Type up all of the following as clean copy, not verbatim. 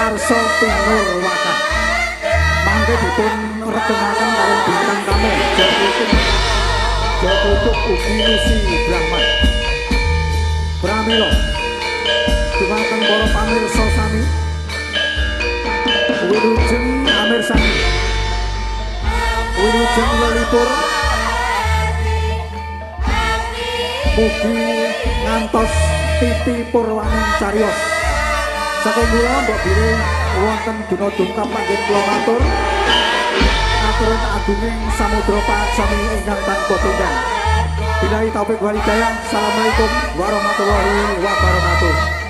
Arso Pinur Wakan mangke dipun rekenaken kalian bintang tamu Jokutuk Ugi Lusi Brahman Pramila dumateng para pamirsa sami wilujeng amirsani wilujeng lelipur mugi ngantos titi purwaning cariyos saking kula mbok bilih wonten dina dungkap panggih kula matur aturun agunging samudra paksami ingkang tanpa tunggal. Billahi taufik wal hidayah. Assalamualaikum warahmatullahi wabarakatuh.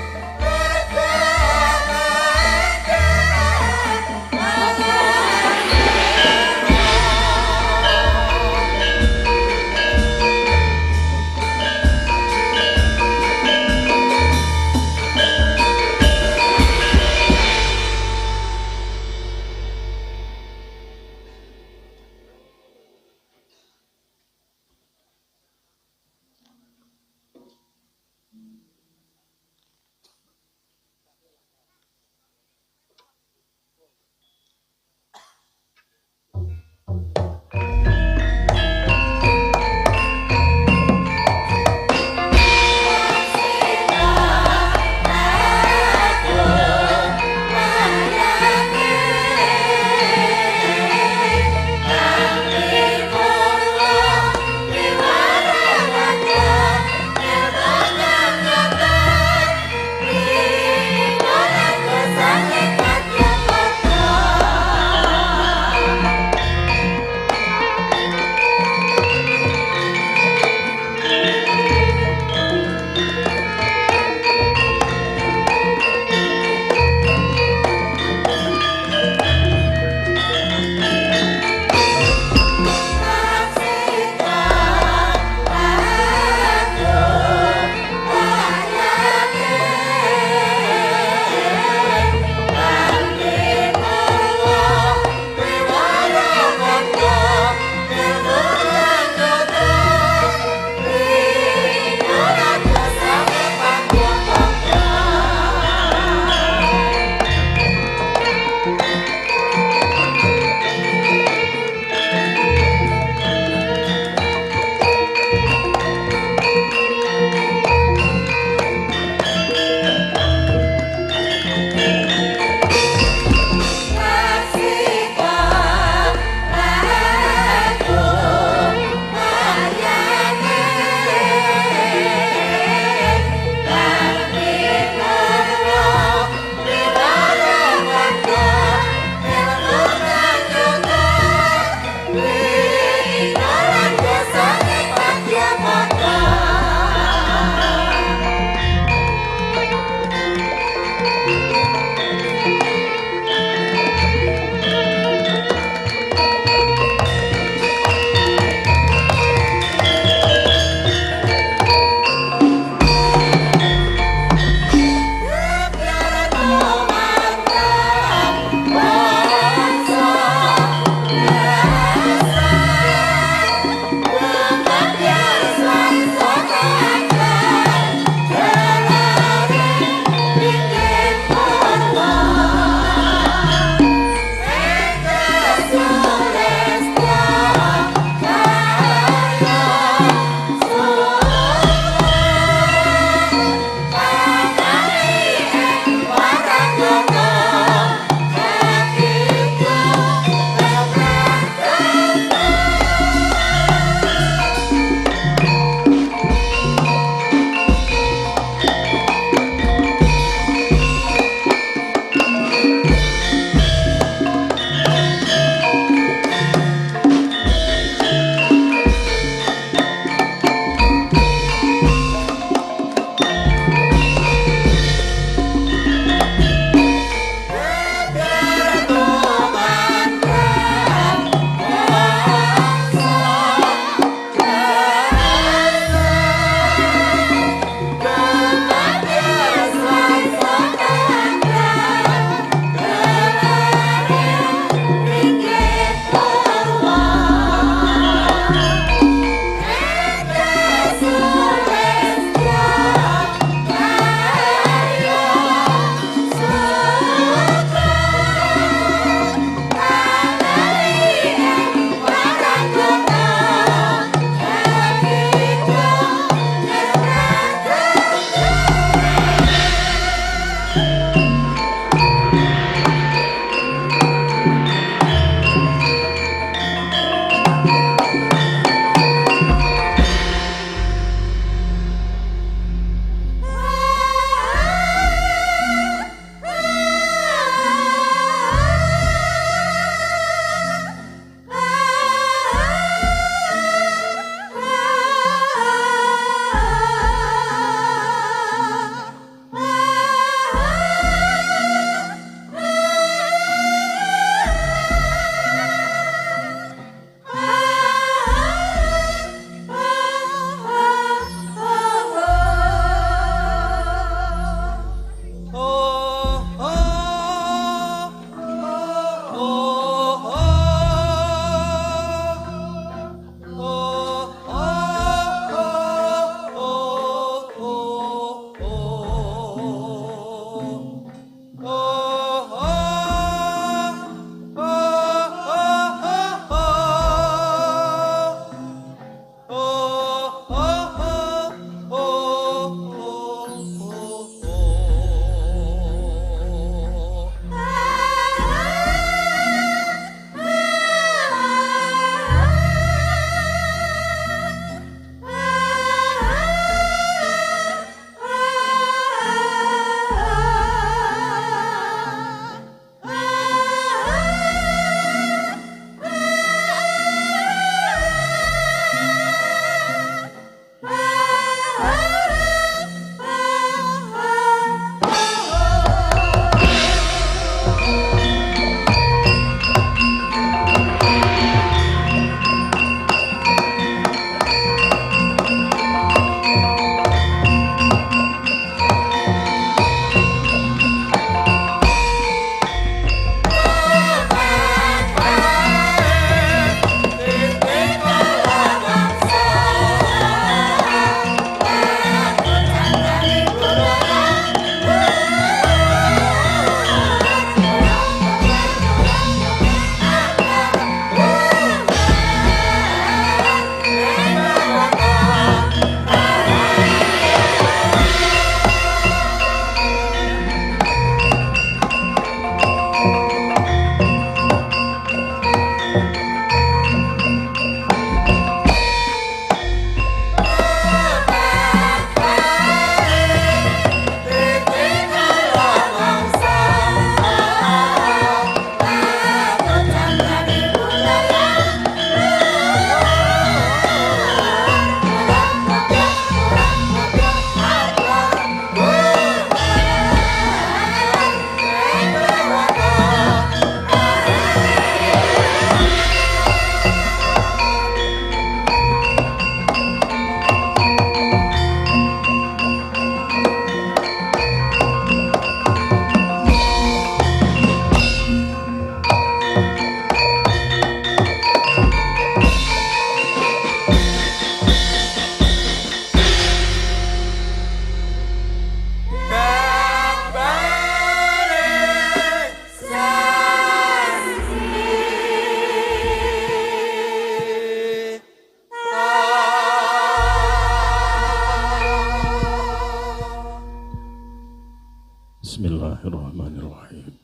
Bismillahirrahmanirrahim.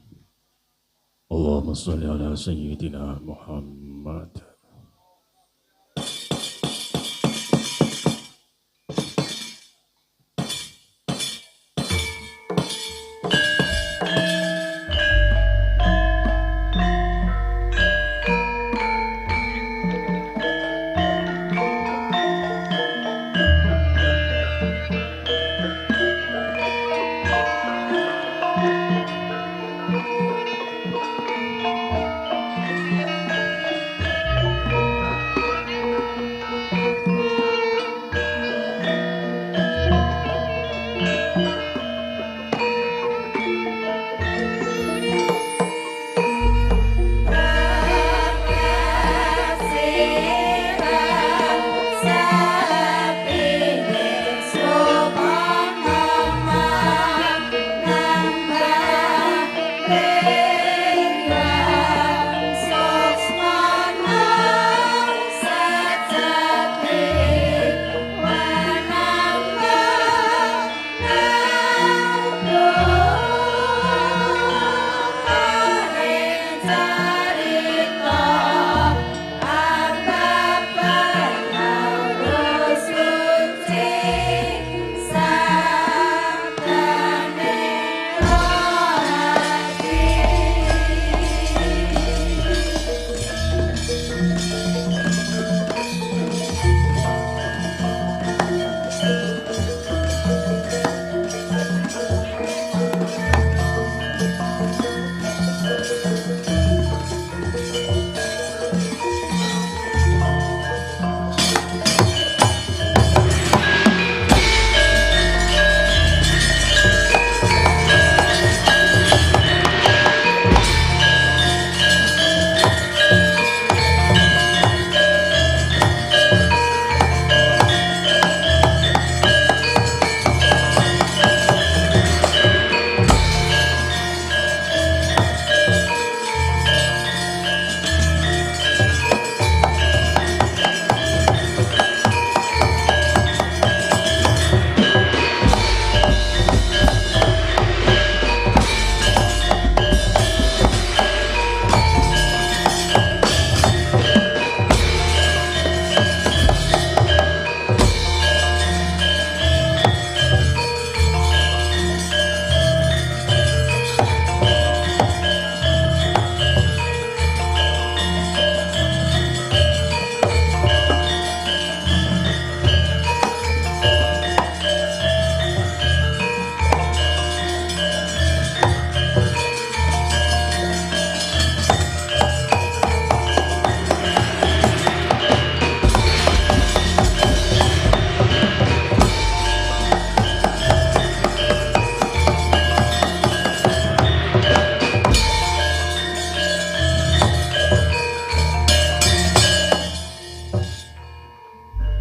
Allahumma sholli ala sayyidina Muhammad.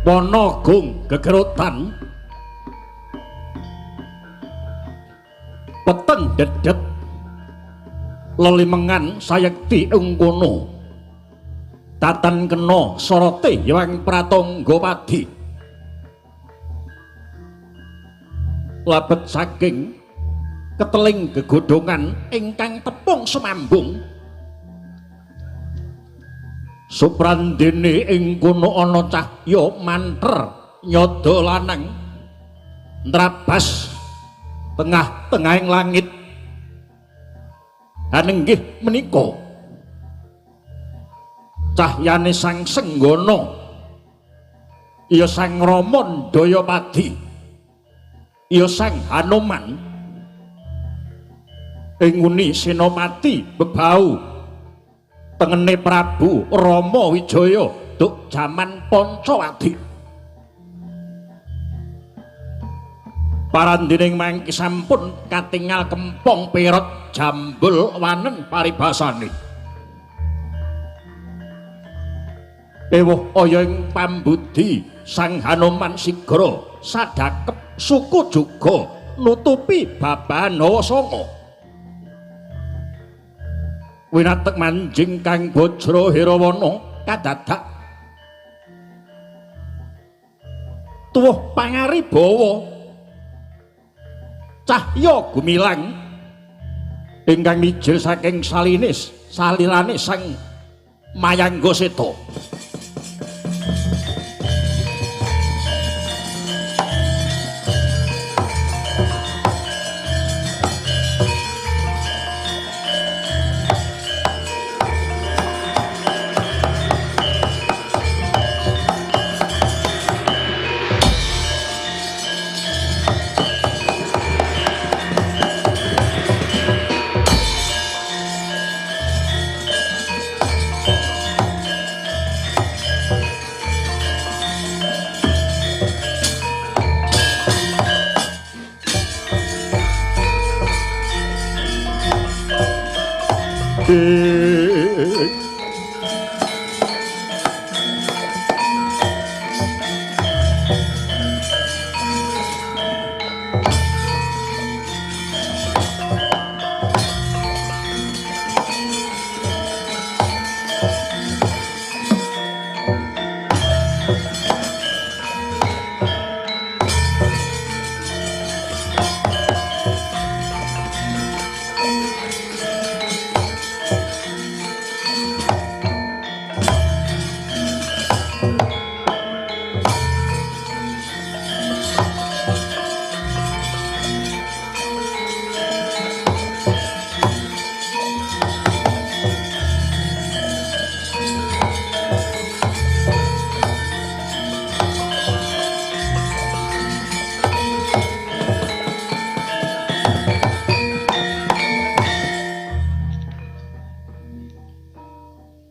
Wonogung gegerutan peteng dedet lelimengan sayekti ing kono tatan kena sorote Hyang Pratangga Padi labet saking keteling gegodhongan ingkang tepung semambung Suprandene ing kono ana cahya manter nyada lanang ndrabas tengah-tengahing langit anenggih menika cahyane Sang Senggana ya Sang Rama Dayapadi ya Sang Hanuman ing uni Senopati bebau tengene Prabu Rama Wijaya duk jaman Pancawati parandening mangki sampun katingal kempong perot jambul wanen paribasane ewuh aya ing pambudi Sang Hanuman sigra sadakep suku juga nutupi babahan Nawasanga winatek manjing kang Bajra Herawana kadadak tuwuh pangaribawa cahya gumilang ingkang mijil saking salirane sang Mayangga Seta.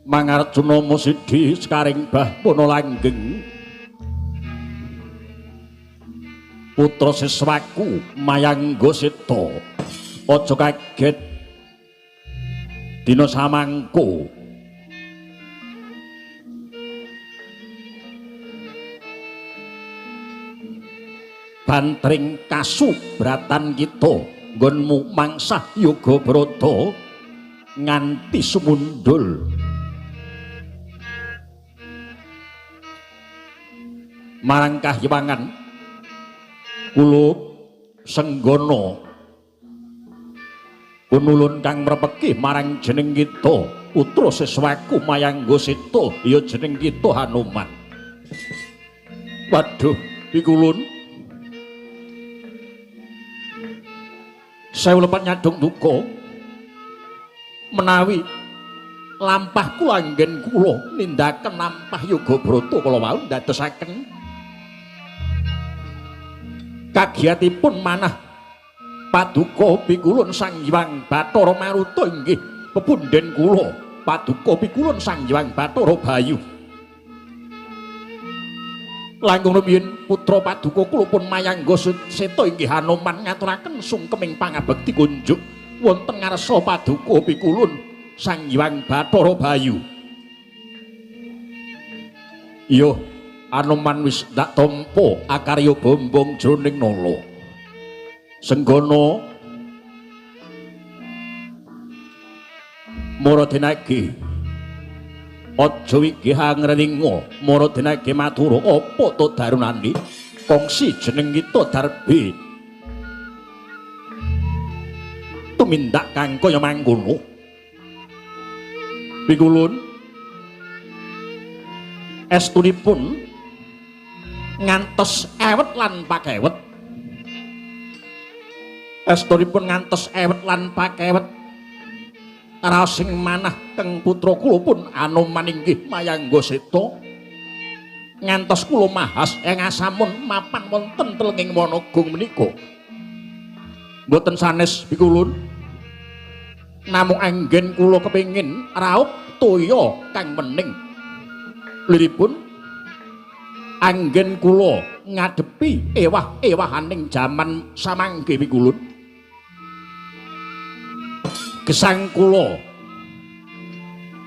Mangarjuna Masidi sekaring Mbah Pono Langgeng putra siswaku Mayangga Seta, aja kaget dina samangko bantring kasubratan kita nggonmu mangsah yoga brata nganti sumundul. Marang kahyangan kula senggana punulun kang mrepeki marang jeneng kita putra siswaku Mayangga Seta ya jeneng kita Hanuman. Waduh pikulun saya lepat nyadong duka menawi lampah kula anggen kula nindaken lampah yoga brata kala wau ndadosaken kagiyatipun manah paduka pikulun Sang Hyang Bathara Maruta inggih pepunden kula paduka pikulun Sang Hyang Bathara Bayu. Langkung rumiyin putra paduka kula pun Mayangga Seta inggih Hanuman ngaturaken sungkeming pangabekti kunjuk wonten ngarsa paduka pikulun Sang Hyang Bathara Bayu. Yo Anoman wis dak tampa akarya bombong jroning nala. Senggana Maradenage aja wigih ngreninga Maradenage matur apa to darunani kongsi jeneng kita Darbe tumindak kang kaya mangkono. Pikulun estunipun ngantos ewet lan pakewet. Estunipun ngantos ewet lan pakewet raos sing manah teng putra kula pun Anoman inggih Mayangga Seta ngantos kula mahas ing asamun mapan wonten telenging Wanagung menika. Mboten sanes pikulun namung anggen kula kepengin raup toya kang mening. Liripun anggen kula ngadepi ewah-ewahaning jaman samangke pikulun. Gesang kula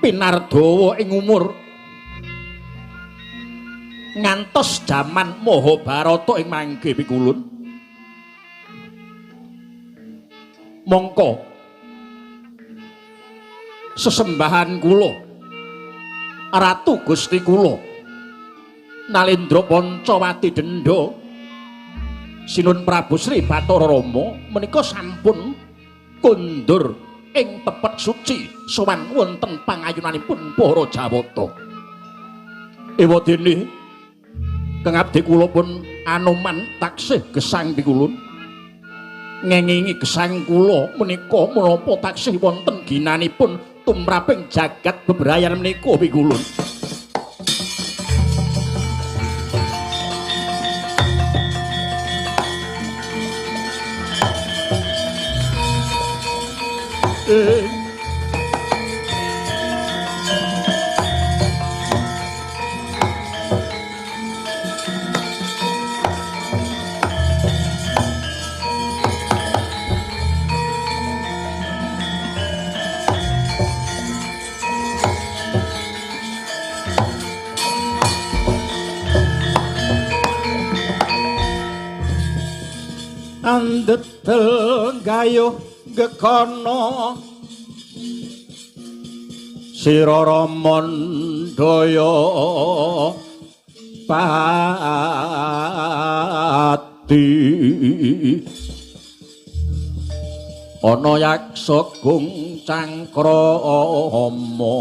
pinardawa ing umur ngantos jaman Mahabharata ing mangke pikulun. Mongko sesembahan kula Ratu Gusti kula Nalendra Pancawati Denda Sinun Prabu Sri Bathara Rama menika sampun kundur ing tepet suci sowan wonten pangayunanipun para Jawata. Ewadene kang abdi kula pun Anoman taksih gesang pikulun. Ngengingi gesang kula menika menapa taksih wonten ginanipun tumraping jagat bebrayan menika pikulun. Andetel gayuh gekono sira ramandaya pati ana yaksa gung cangkrama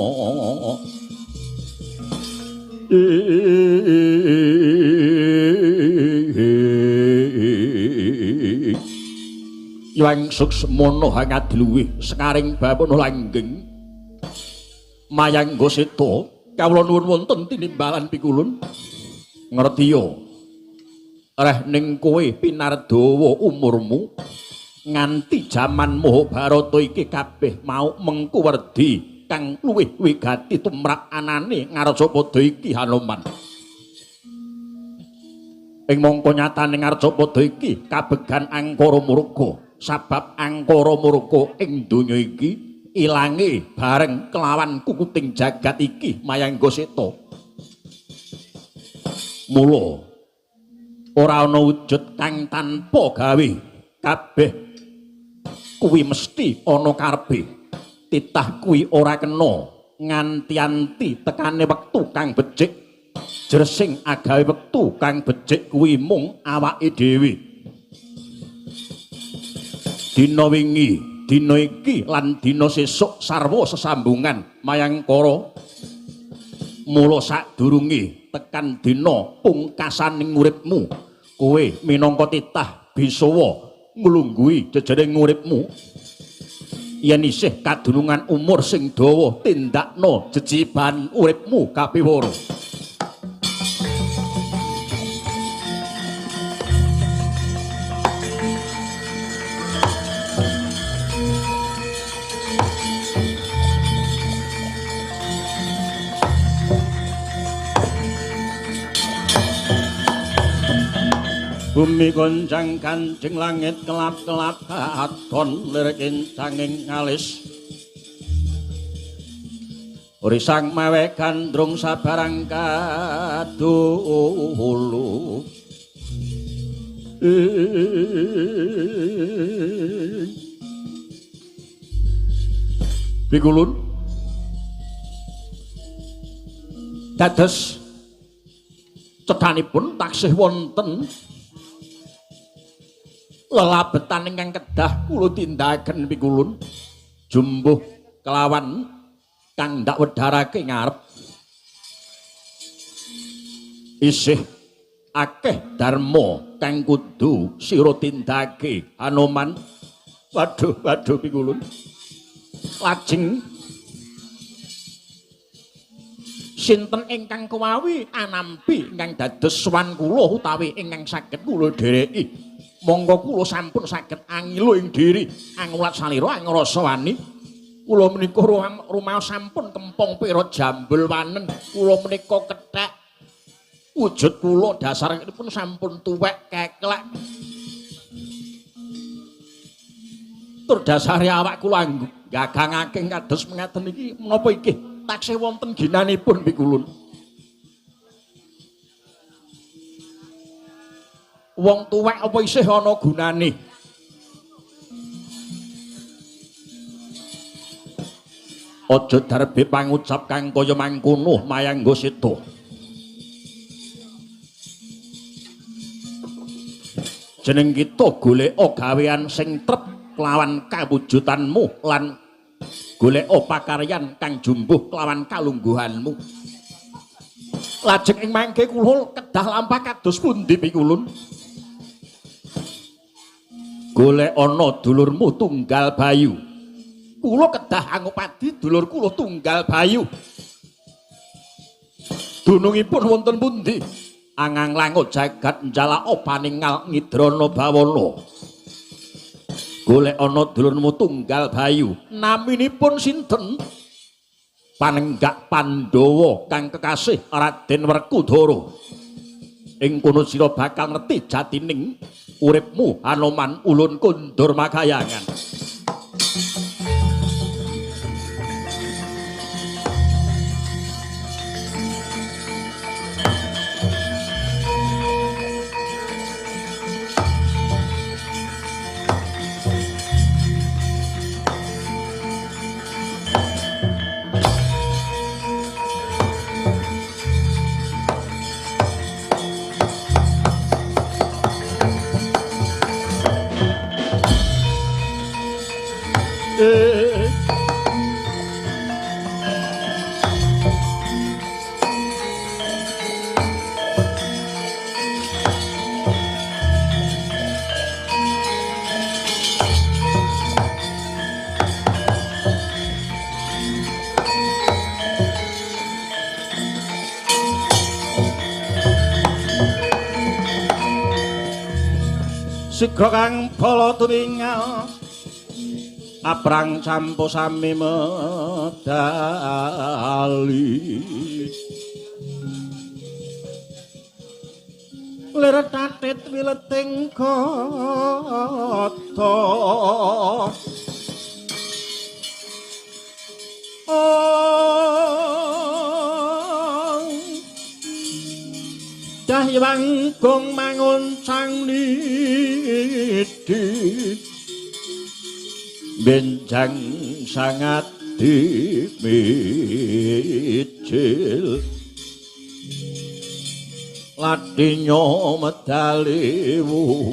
Yang suksmono hangadluwih sekaring bapono langgeng mayang goseta kawula nuwun wonten tinimbalan pikulun ngertiya reh ning kowe pinardawa umurmu nganti jaman Mahabharata iki kabeh mau mengku werdi kang luwih wigati tumrap anane Ngarcapada iki Hanoman. Ing mangka nyatane Ngarcapada iki kabegan angkara murka. Sabab angkara murka ing donya iki ilange bareng kelawan kukuting jagat iki mayangga seta. Mula ora ana wujud kang tanpa gawe, kabeh kuwi mesti ana karepe. Titah kuwi ora kena nganti-anti tekane wektu kang becik. Jresing agawe wektu kang becik kuwi mung awake dhewe. Dina wingi, dina iki lan dina sesuk sarwa sesambungan mayangkara. Mula sadurunge tekan dina pungkasaning uripmu, kowe minangka titah bisawa nglungguhi jejering uripmu. Yen isih kadurungan umur sing dawa, tindakna jejiban uripmu kapiwara. Bumi goncang kancing langit kelap-kelap katon lirikin sanging ngalis Risang mawe gandrung sabarang kadulu Pikulun dados cedhanipun taksih wonten lelabetan ingkang kedah kula tindakaken pikulun jumbuh kelawan kang ndak wedharake ngarep isih akeh dharma kang kudu sira tindake Hanoman. Waduh pikulun lajeng sinten ingkang kuwawi anampi ingkang dados sowan kula utawi ingkang saged kula dhereki. Monggo kula sampun saged angilo ing diri angulat salira angrasa wani. Kula menika rumaos sampun kempong pira jambul wanen. Kula menika kethek wujud kula dasaripun sampun tuwek keklek. Tur dasare awak kula gagangake kados mengaten iki menapa iki taksih wonten ginanipun pikulun. Wong tuwek apa isih ana gunane? Aja darbe pangucap kang kaya mangkono mayangga seta. Jeneng kita goleka gawean sing trep kelawan kawujudanmu lan golek pakaryan kang jumbuh kelawan kalungguhanmu. Lajeng ing mangke kula kedah lampah kados pundi pikulun? Golek ana dulurmu Tunggal Bayu. Kula kedah angupadi dulur kula Tunggal Bayu. Dunungipun wonten pundi? Angang langut jagat njala opaningal ngidrana bawana. Golek ana dulurmu Tunggal Bayu. Naminipun sinten? Panenggak Pandhawa kang kekasih Raden Werkudara. Ing kono sira bakal ngerti jatining uripmu Anoman ulun kondur Magayangan. Sigra kang bala tumingal aprang campo sami medali lir tatit wileting kata Cahyang gong manguncang nidi benjang sangat dimicil ladinyo medali wus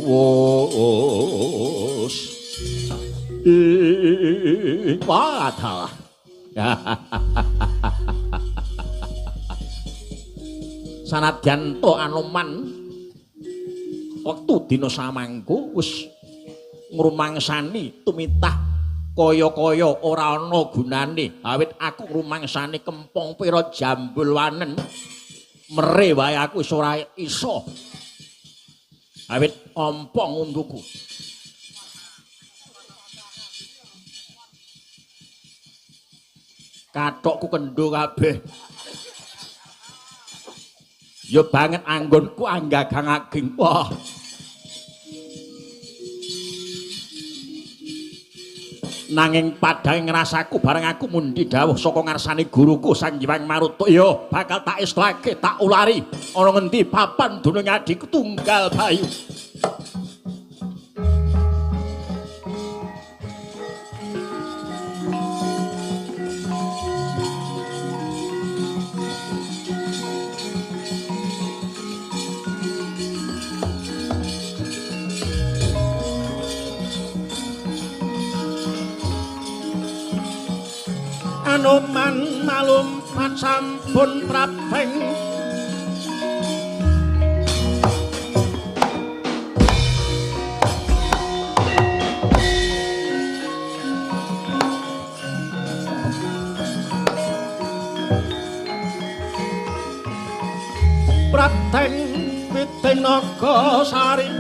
wadalah sanadyan to Anoman wektu dina samangku wis ngrumangsani tumitah kaya-kaya ora ana gunane awit aku ngrumangsani kempong pira jambul wanen mere wae aku wis ora iso awit ompong untuku kathokku kendho kabeh ya banget anggonku anggagang ageng wah nanging padahal ngrasaku bareng aku mundi dawuh saka ngarsane guruku Sang Hyang Maruta ya bakal tak estake tak ulari ana ngendi papan dunung adikku Tunggal Bayu. Anoman malum sampun prabeng prateng Pitinaga Sari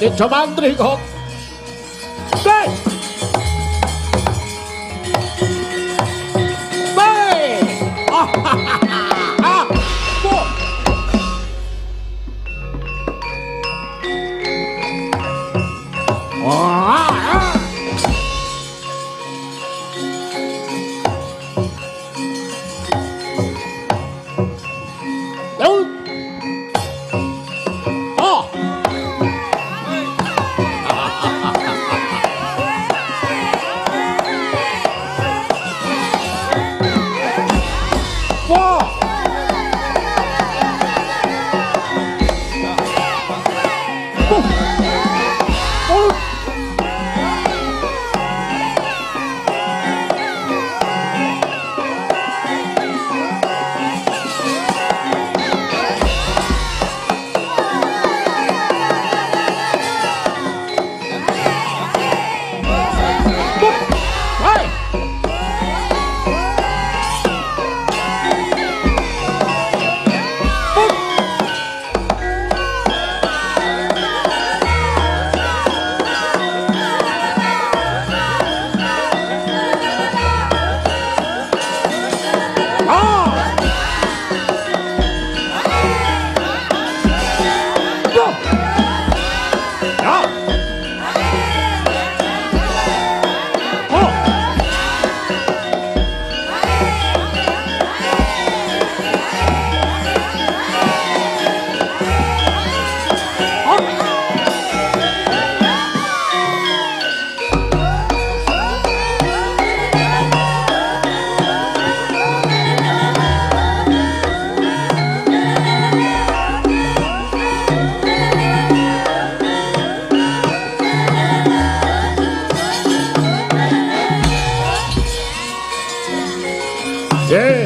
Tejo Mantri kok. Baik. Baik.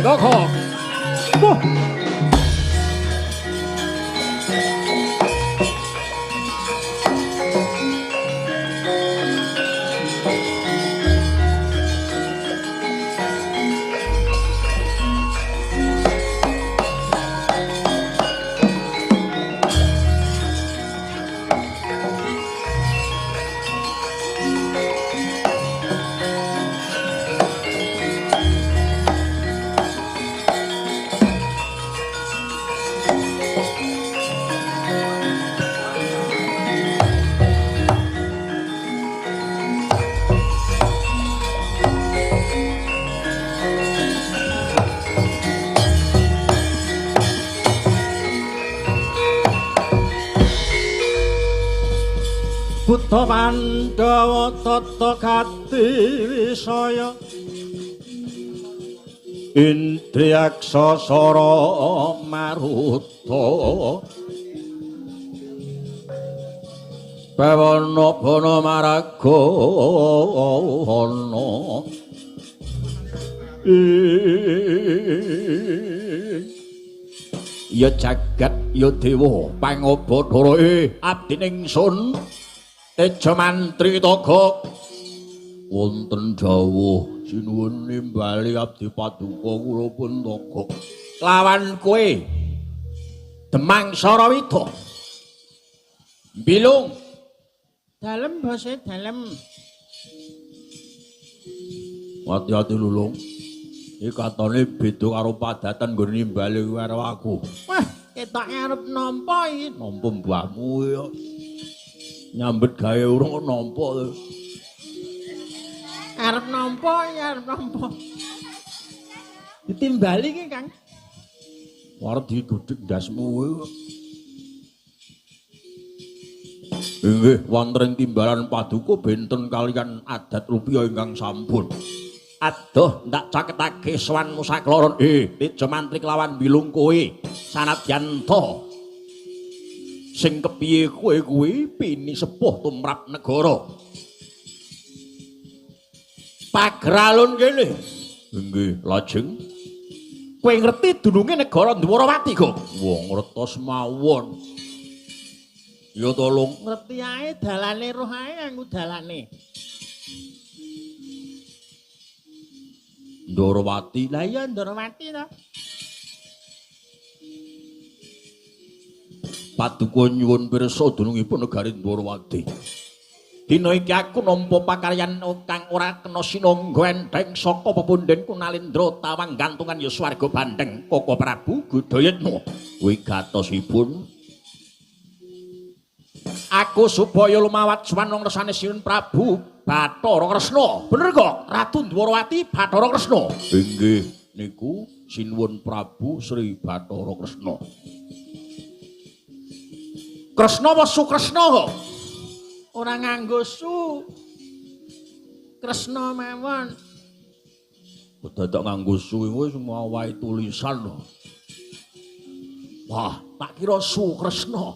넣고 뭐 Buta Pandhawa tata gati wisaya Indriyaksa Sara Maruta Bawana Bana Maragana ya jagat ya dewa pangobadara abdining ingsun Tejo Mantri Toga wonten dawuh sinuwun nimbali abdi paduka kula pun Toga lawan kowe Demang Sarawita Bilung dalem bose dalem hati-hati lulung iki katone beda karo padatan nggon nimbali karo aku wah ketoke arep nampa iki nampa mbahmu ya nyambet gawe urung kok nampa to. Arep nampa ya arep nampa. Ditimbali ki, Kang. Arep digudheg ndasmu kowe. Inggih wonten timbalan paduka benten kaliyan adat rupiah ingkang sampun. Adoh ndak caketake sowan musakloron Tejo Mantri kelawan Bilung kowe sanadyan to sing kepiye kowe kuwi pini sepuh tumrap negara. Pagralun kene. Nggih, lajeng kowe ngerti dununge negara Dwarawati kok? Wong ngertos mawon. Ya tolong ngerti ae dalane roh ae nganggo dalane. Dwarawati. Lah iya Dwarawati to. Paduka nyuwun pirsa dunungipun negari Dwarawati. Dina iki aku nampa pakaryan kang ora kena sinangga enteng saka pepundhen Kunalindra tawang gantungan ya swarga bandeng Koko Prabu Gudayatna. Wigatosipun aku supaya lumawat swanong resane Sinuwun Prabu Bathara Kresna. Bener kok, Ratu Dwarawati Bathara Kresna. Inggih, niku Sinuwun Prabu Sri Bathara Kresna. Kresna apa Sukresna kok? Ora nganggo su. Kresna mawon. Dadak nganggo su wis mawahi tulisan lho. Wah, tak kira Sukresna.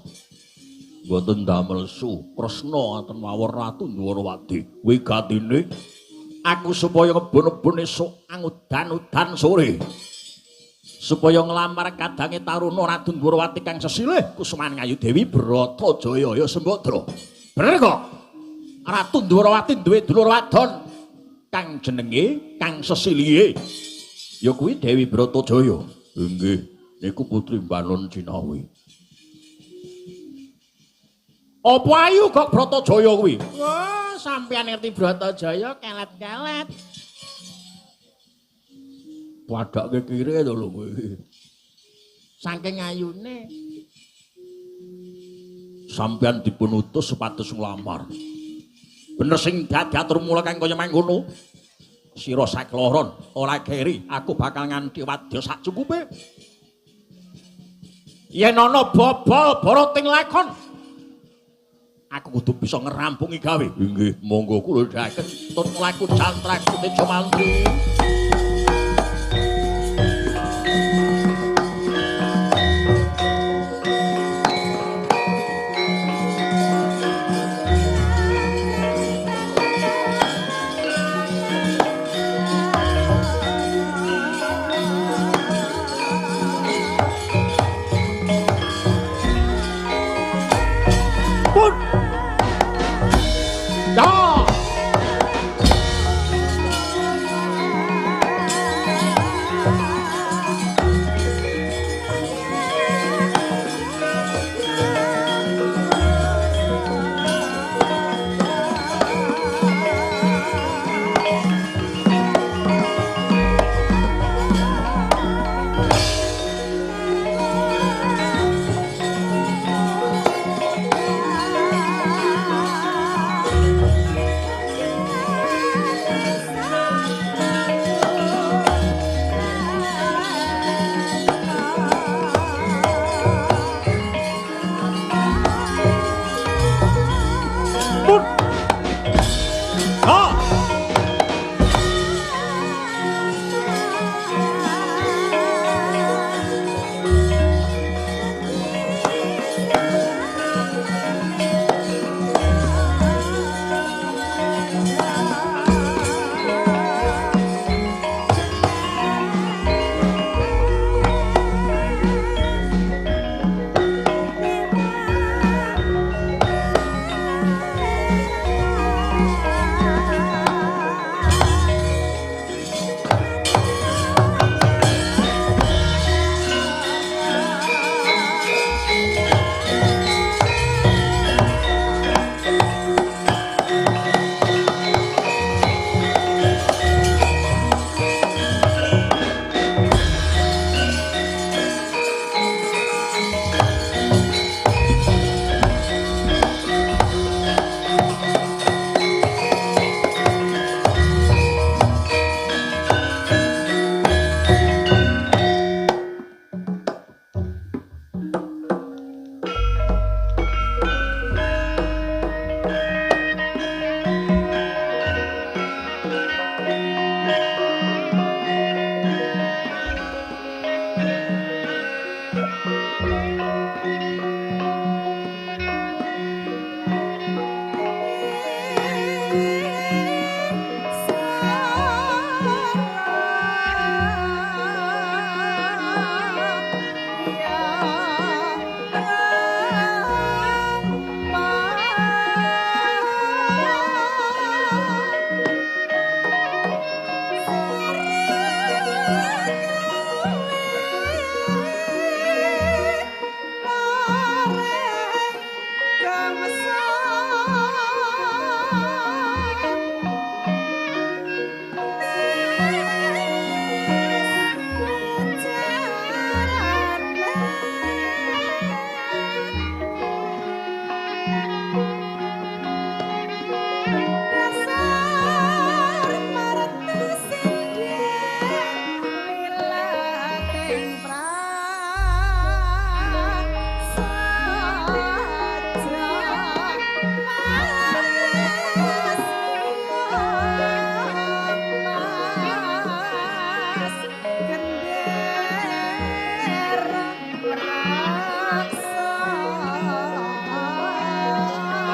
Mboten damel su. Kresna wonten mawon Ratu Dwarawati. Wigatine aku supaya ngebon-ebon esuk angudan-udan sore. Supaya nglamar kadange taruna Ratu Dwarawati kang sesilih Kusuman Ngayu Dewi Bratajaya ya Sembadra. Bener kok? Ratu Dwarawati duwe dulur wadon kang jenenge kang sesilihe. Ya kuwi Dewi Bratajaya. Inggih, niku putri Banon Cinawi. Apa ayu kok Bratajaya kuwi? Wah, sampeyan ngerti Bratajaya kelet-kelet. Padake kire to lho kuwi. Saking ayune. Sampeyan dipun utus supados nglamar. Bener sing dadi atur mula kang kaya mangkono. Sira sakloron ora keri, aku bakal nganti wadya sak cukupe. Yen ana bobol boroting lakon, aku kudu bisa ngerampungi gawe. Inggih, monggo kula dhaken tur mlaku jantraku Tejo Mantri.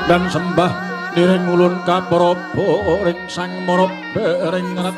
dan sembah niring ulun kapraba ring sang mara bereng rat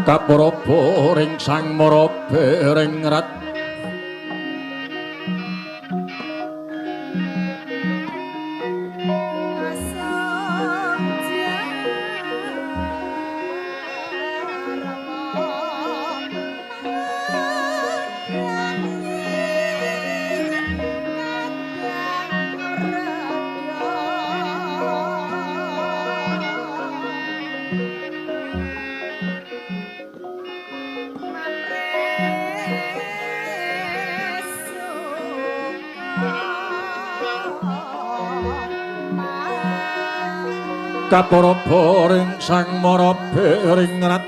kapraba ring sang mara bereng rat kapraba ring sang mara bereng rat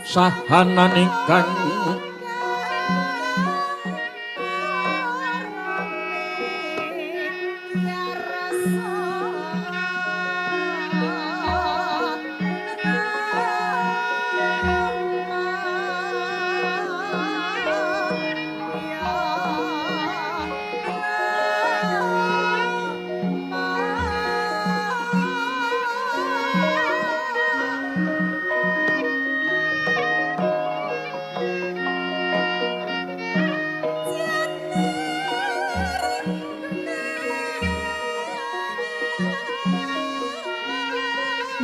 sahanan ingkang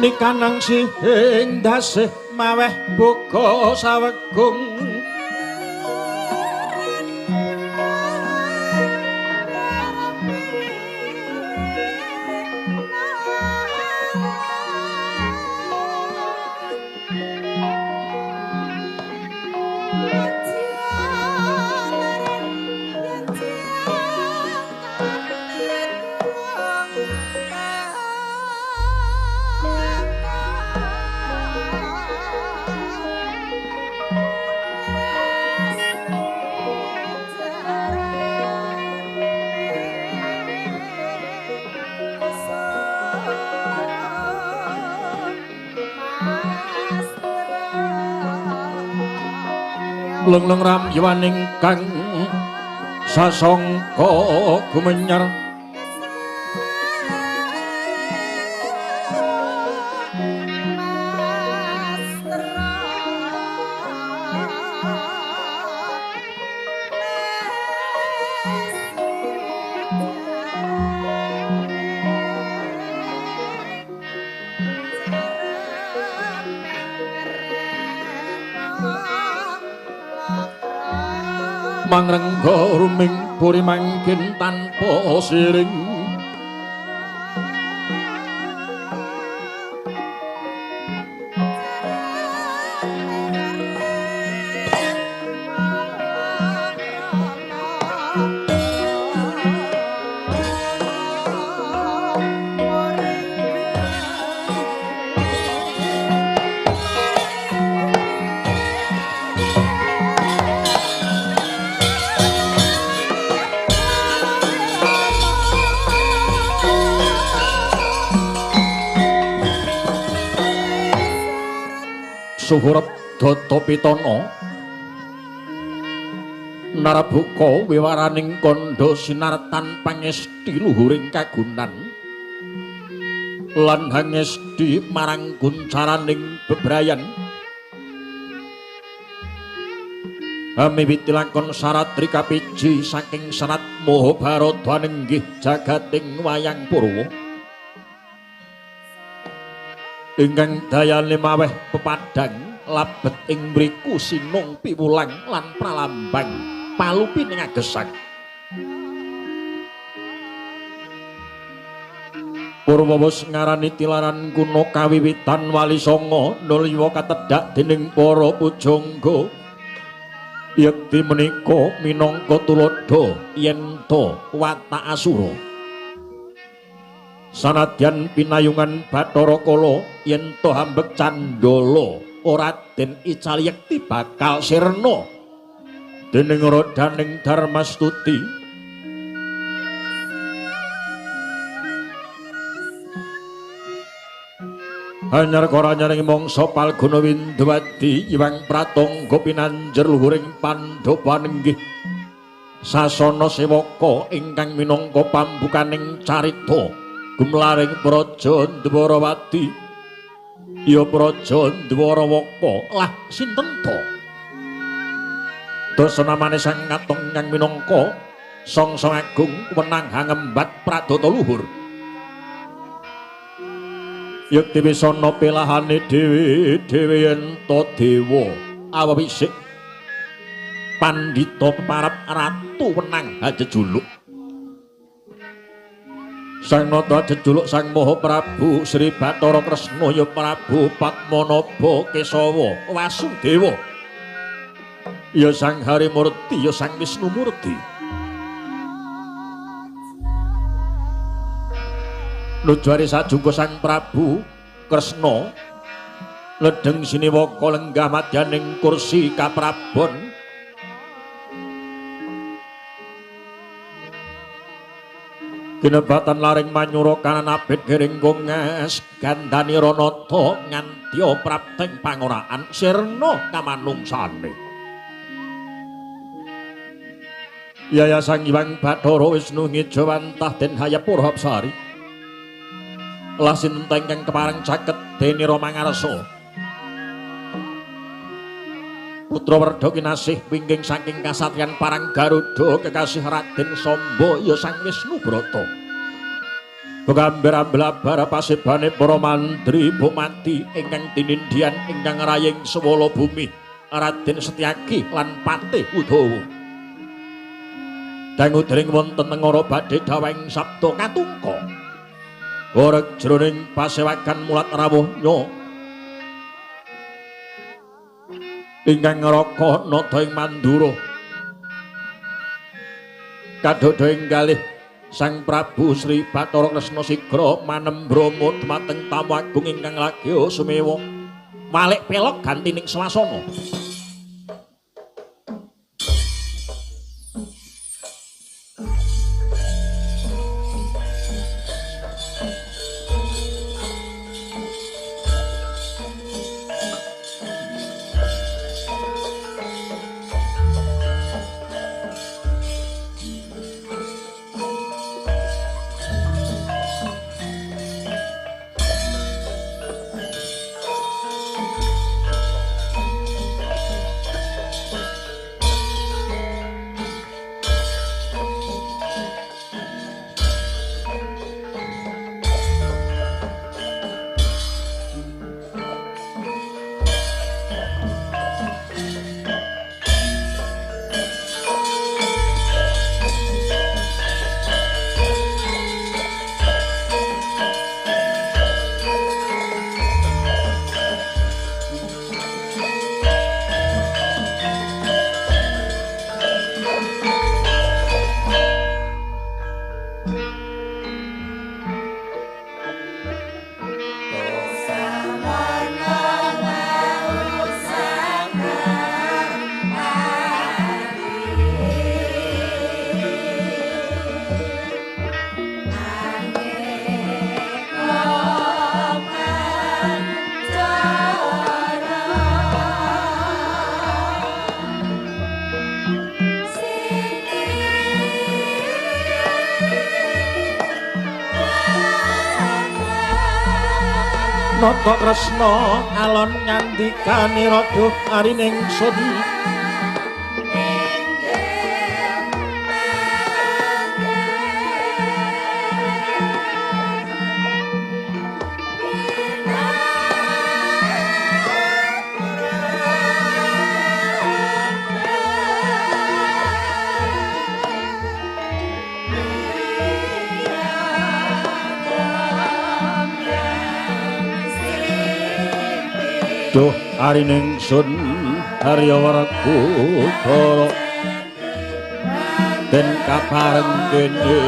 nikanang sing dasih maweh buka sawegung lengleng ramyaning kang sasangka gumenyar mangrengga ruming puri mangkin tanpa siring Suhurep Data Pitana Narabuka wiwaraning kandha sinartan pangesti luhuring kagunan lan hangesti marang guncaraning bebrayan miwiti lakon saratri kapiji saking serat Mahabharata nenggih jagating wayang Purwa ingkang dayane maweh pepadang labet ing mriku sinung piwulang lan pralambang palupining agesang Purwawus ngarani tilaran kuno kawiwitan wali songo nulya katedhak dening para pujangga yekti menika minangka tuladha yen to watak asura sanadyan pinayungan Bathara Kala yen to hambek Candala ora den icaliyekti bakal sirna dening radaning Darmastuti hanyar koranyaning mangsa Palguna Windawati Iwang Pratangga pinanjer luhuring Pandhawa nenggih sasana sewaka ingkang minangka pambukaning carita gumlaring Praja Dwarawati ya Praja Dwarawaka lah sinten to dasanamane sang katong kang minangka Sangsa Agung wenang hangembat pradata luhur yekti wisana pelahane dhewe-dhewe yen to dewa awisik pandhita peparep ratu wenang hajejuluk sang nata jejuluk sang Maha Prabu Sri Bathara Kresna ya Prabu Padmanaba Kesawa Wasudewa ya sang Harimurti ya sang Wisnumurti Nujwari sajungga sang Prabu Kresna ledeng siniwaka lenggah madyaning kursi kaprabon kinebatan laring manyura kanan abet gering gongas gandani ranata ngantya prapteng pangoraan sirna kamanungsane Yaya Sang Hyang Bathara Wisnu Ngijawantah den Hayapura Apsari lasin ingkang kepareng caket dene Rama Ngarsa putra Werda kinasih wingging saking kasatriyan Parang Garuda kekasih Raden Samba ya Sang Wisnu Brata Begambar-ambar pasebane para mandri bumati ingkang tinindhian ingkang raying swala bumi Raden Setyaki lan Patih Udawa dangudring wonten ngara badhe daweng sabda katungka Orek jroning pasewakan mulat rawuhnya ingkang ngraka nada ing Mandura kadada enggalih Sang Prabu Sri Bathara Kresna sigra manembrama dhumateng tamu agung ingkang lagya sumewa malik pelok gantining swasana nata tresna alon ngandikane rada arining sun Duh arining sun Harya Werkudara den kabareng kene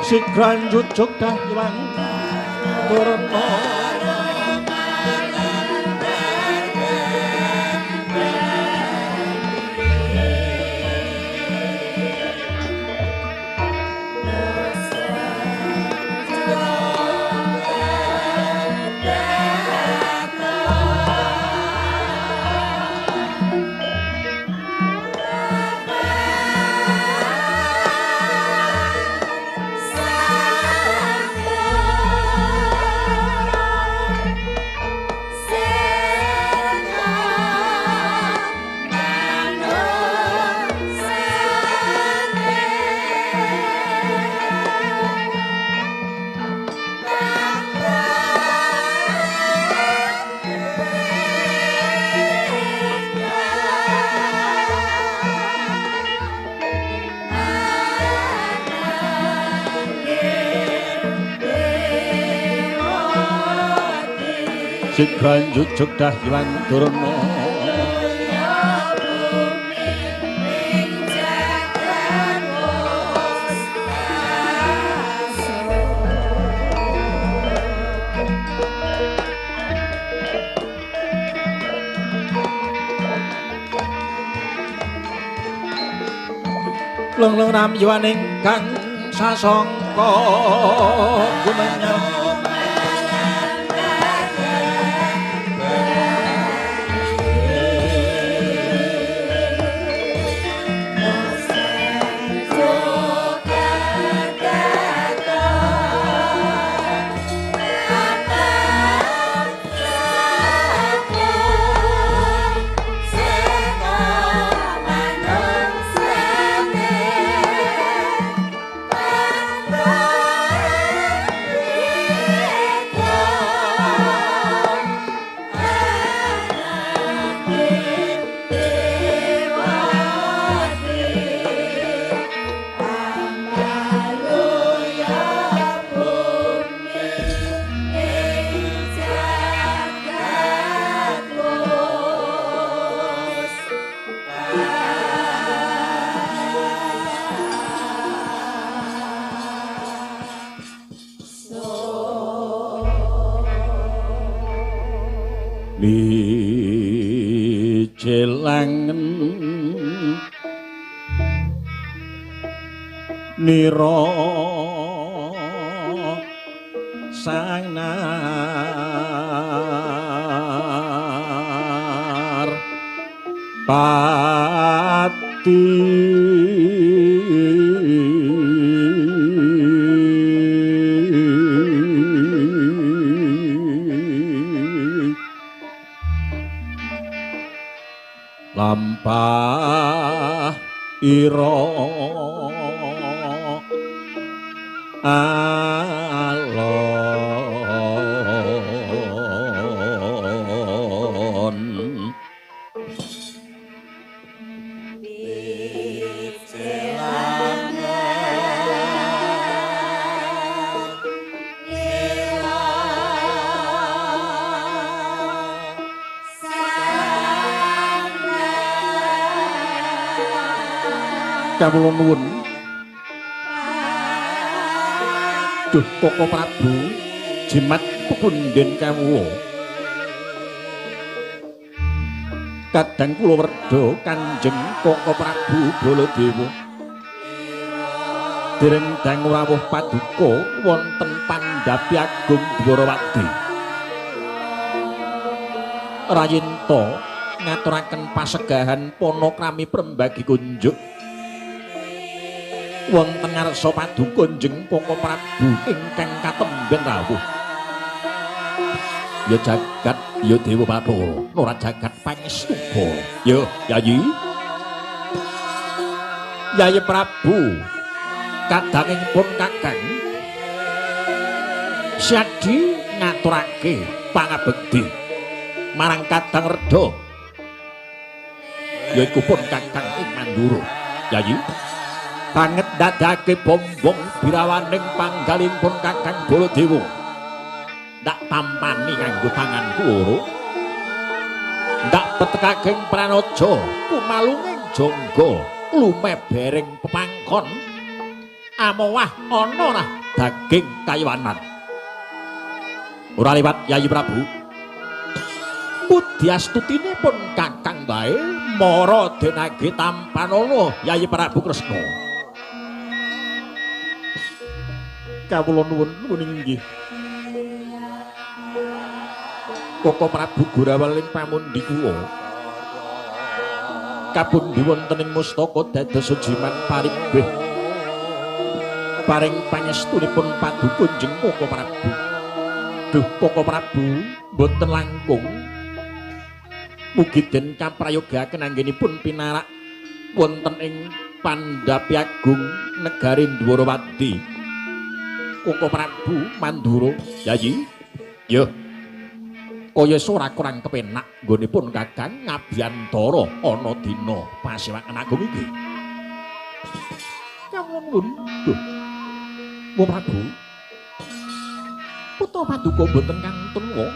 Sikran jujuk dahyang Durna Sikran jujuk dahyang Durna Leng-leng ramyaning kang sasangka gumenyang Licelangen nira sangnar pati lampah ira alon kawula nuwun duh Koko Prabu jimat pepunden kawula kadang kula werda Kanjeng Koko Prabu Baladewa dereng dang rawuh paduka wonten Pandhapi Agung Dwarawati Rayinta ngaturaken pasegahan panakrami prembagi kunjuk wonten ngarsa paduka njeng Koko Prabu ingkang katemben rawuh. Ya jagat ya Dewa Bathara ora jagat pangestuba. Ya Yayi Yayi Prabu kadangipun Kakang Syadi ngaturake pangabekti marang Kadang Reda yaiku pun Kakang ing Mandura. Yayi banget dadake bombong birawaning panggalipun Kakang Baladewa ndak tampani nganggo tanganku loro ndak petekaging pranaja kumalunging jangga lumebering pepangkon amowah ana rah daging kayiwanan ora liwat Yayi Prabu Budiastutine pun Kakang bae mara denage tampanana Yayi Prabu Kresna. Kawula nuwun inggih Koko Prabu Gorawaling pamundi kula kapundi wonten ing mustaka dados jimat paribeh paring pangestunipun paduka njeng Koko Prabu. Duh Koko Prabu boten langkung mugi den kaprayogaken anggenipun pinarak wonten ing Pandhapi Agung negari Dwarawati. Koko Prabu Mandura. Yayi yo kaya ora kurang kepenak nggonipun Kakang Ngabiyantara ana dina Pasewakan Agung iki. Kawula duh Koko Prabu putra paduka boten kantun wong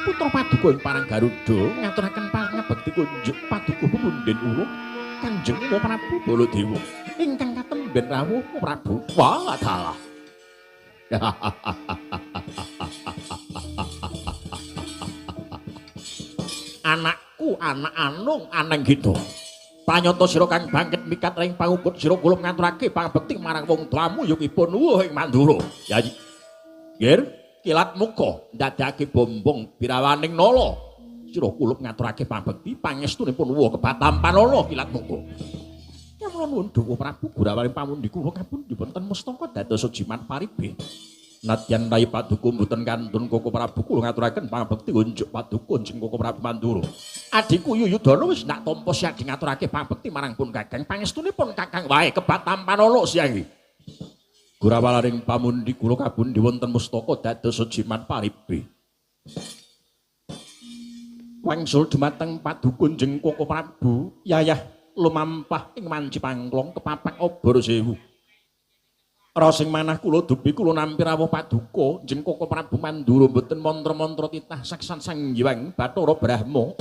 putra paduka ing Parang Garuda ngaturaken pangabekti kunjuk paduka pepundhen urung Kanjeng Koko Prabu Baladewa ingkang katemben rawuh Koko Prabu. Wah dalah anakku anak anung aneng gitu panyata sira kang bangkit mikat ing pangukut sira kula ngaturake pangabekti marang wong tuamu yukipun wuh ing Mandura. Yayi nggih kilat muka ndadake bombong birawaning nala sira kula ngaturake pangabekti pangestunipun wuh kebatampanana kilat muka. Kawula nuwun Koko Prabu Gorawaling pamundi kula kapundi wonten mustaka dados jimat paribeh. Nadyan Yayi Paduka mboten kantun Koko Prabu kula ngaturaken pangabekti kunjuk paduka njeng Koko Prabu Mandura. Adhiku Yuyudana wis ndak tampa siadi ngaturake pangabekti marang pun Kakang pangestunipun Kakang wae kebatampanana siang iki. Gorawaling pamundi kula kapundi wonten mustaka dados jimat paribeh. Wangsul dumateng paduka njeng Koko Prabu yayah lumampah ing manci pangklong kepapak obor sewu. Rasing manah kula dupi kula nampi rawuh paduka njeng Koko Prabu Mandura mboten mantra-mantra titah saksan Sang Hyang Bathara Brahma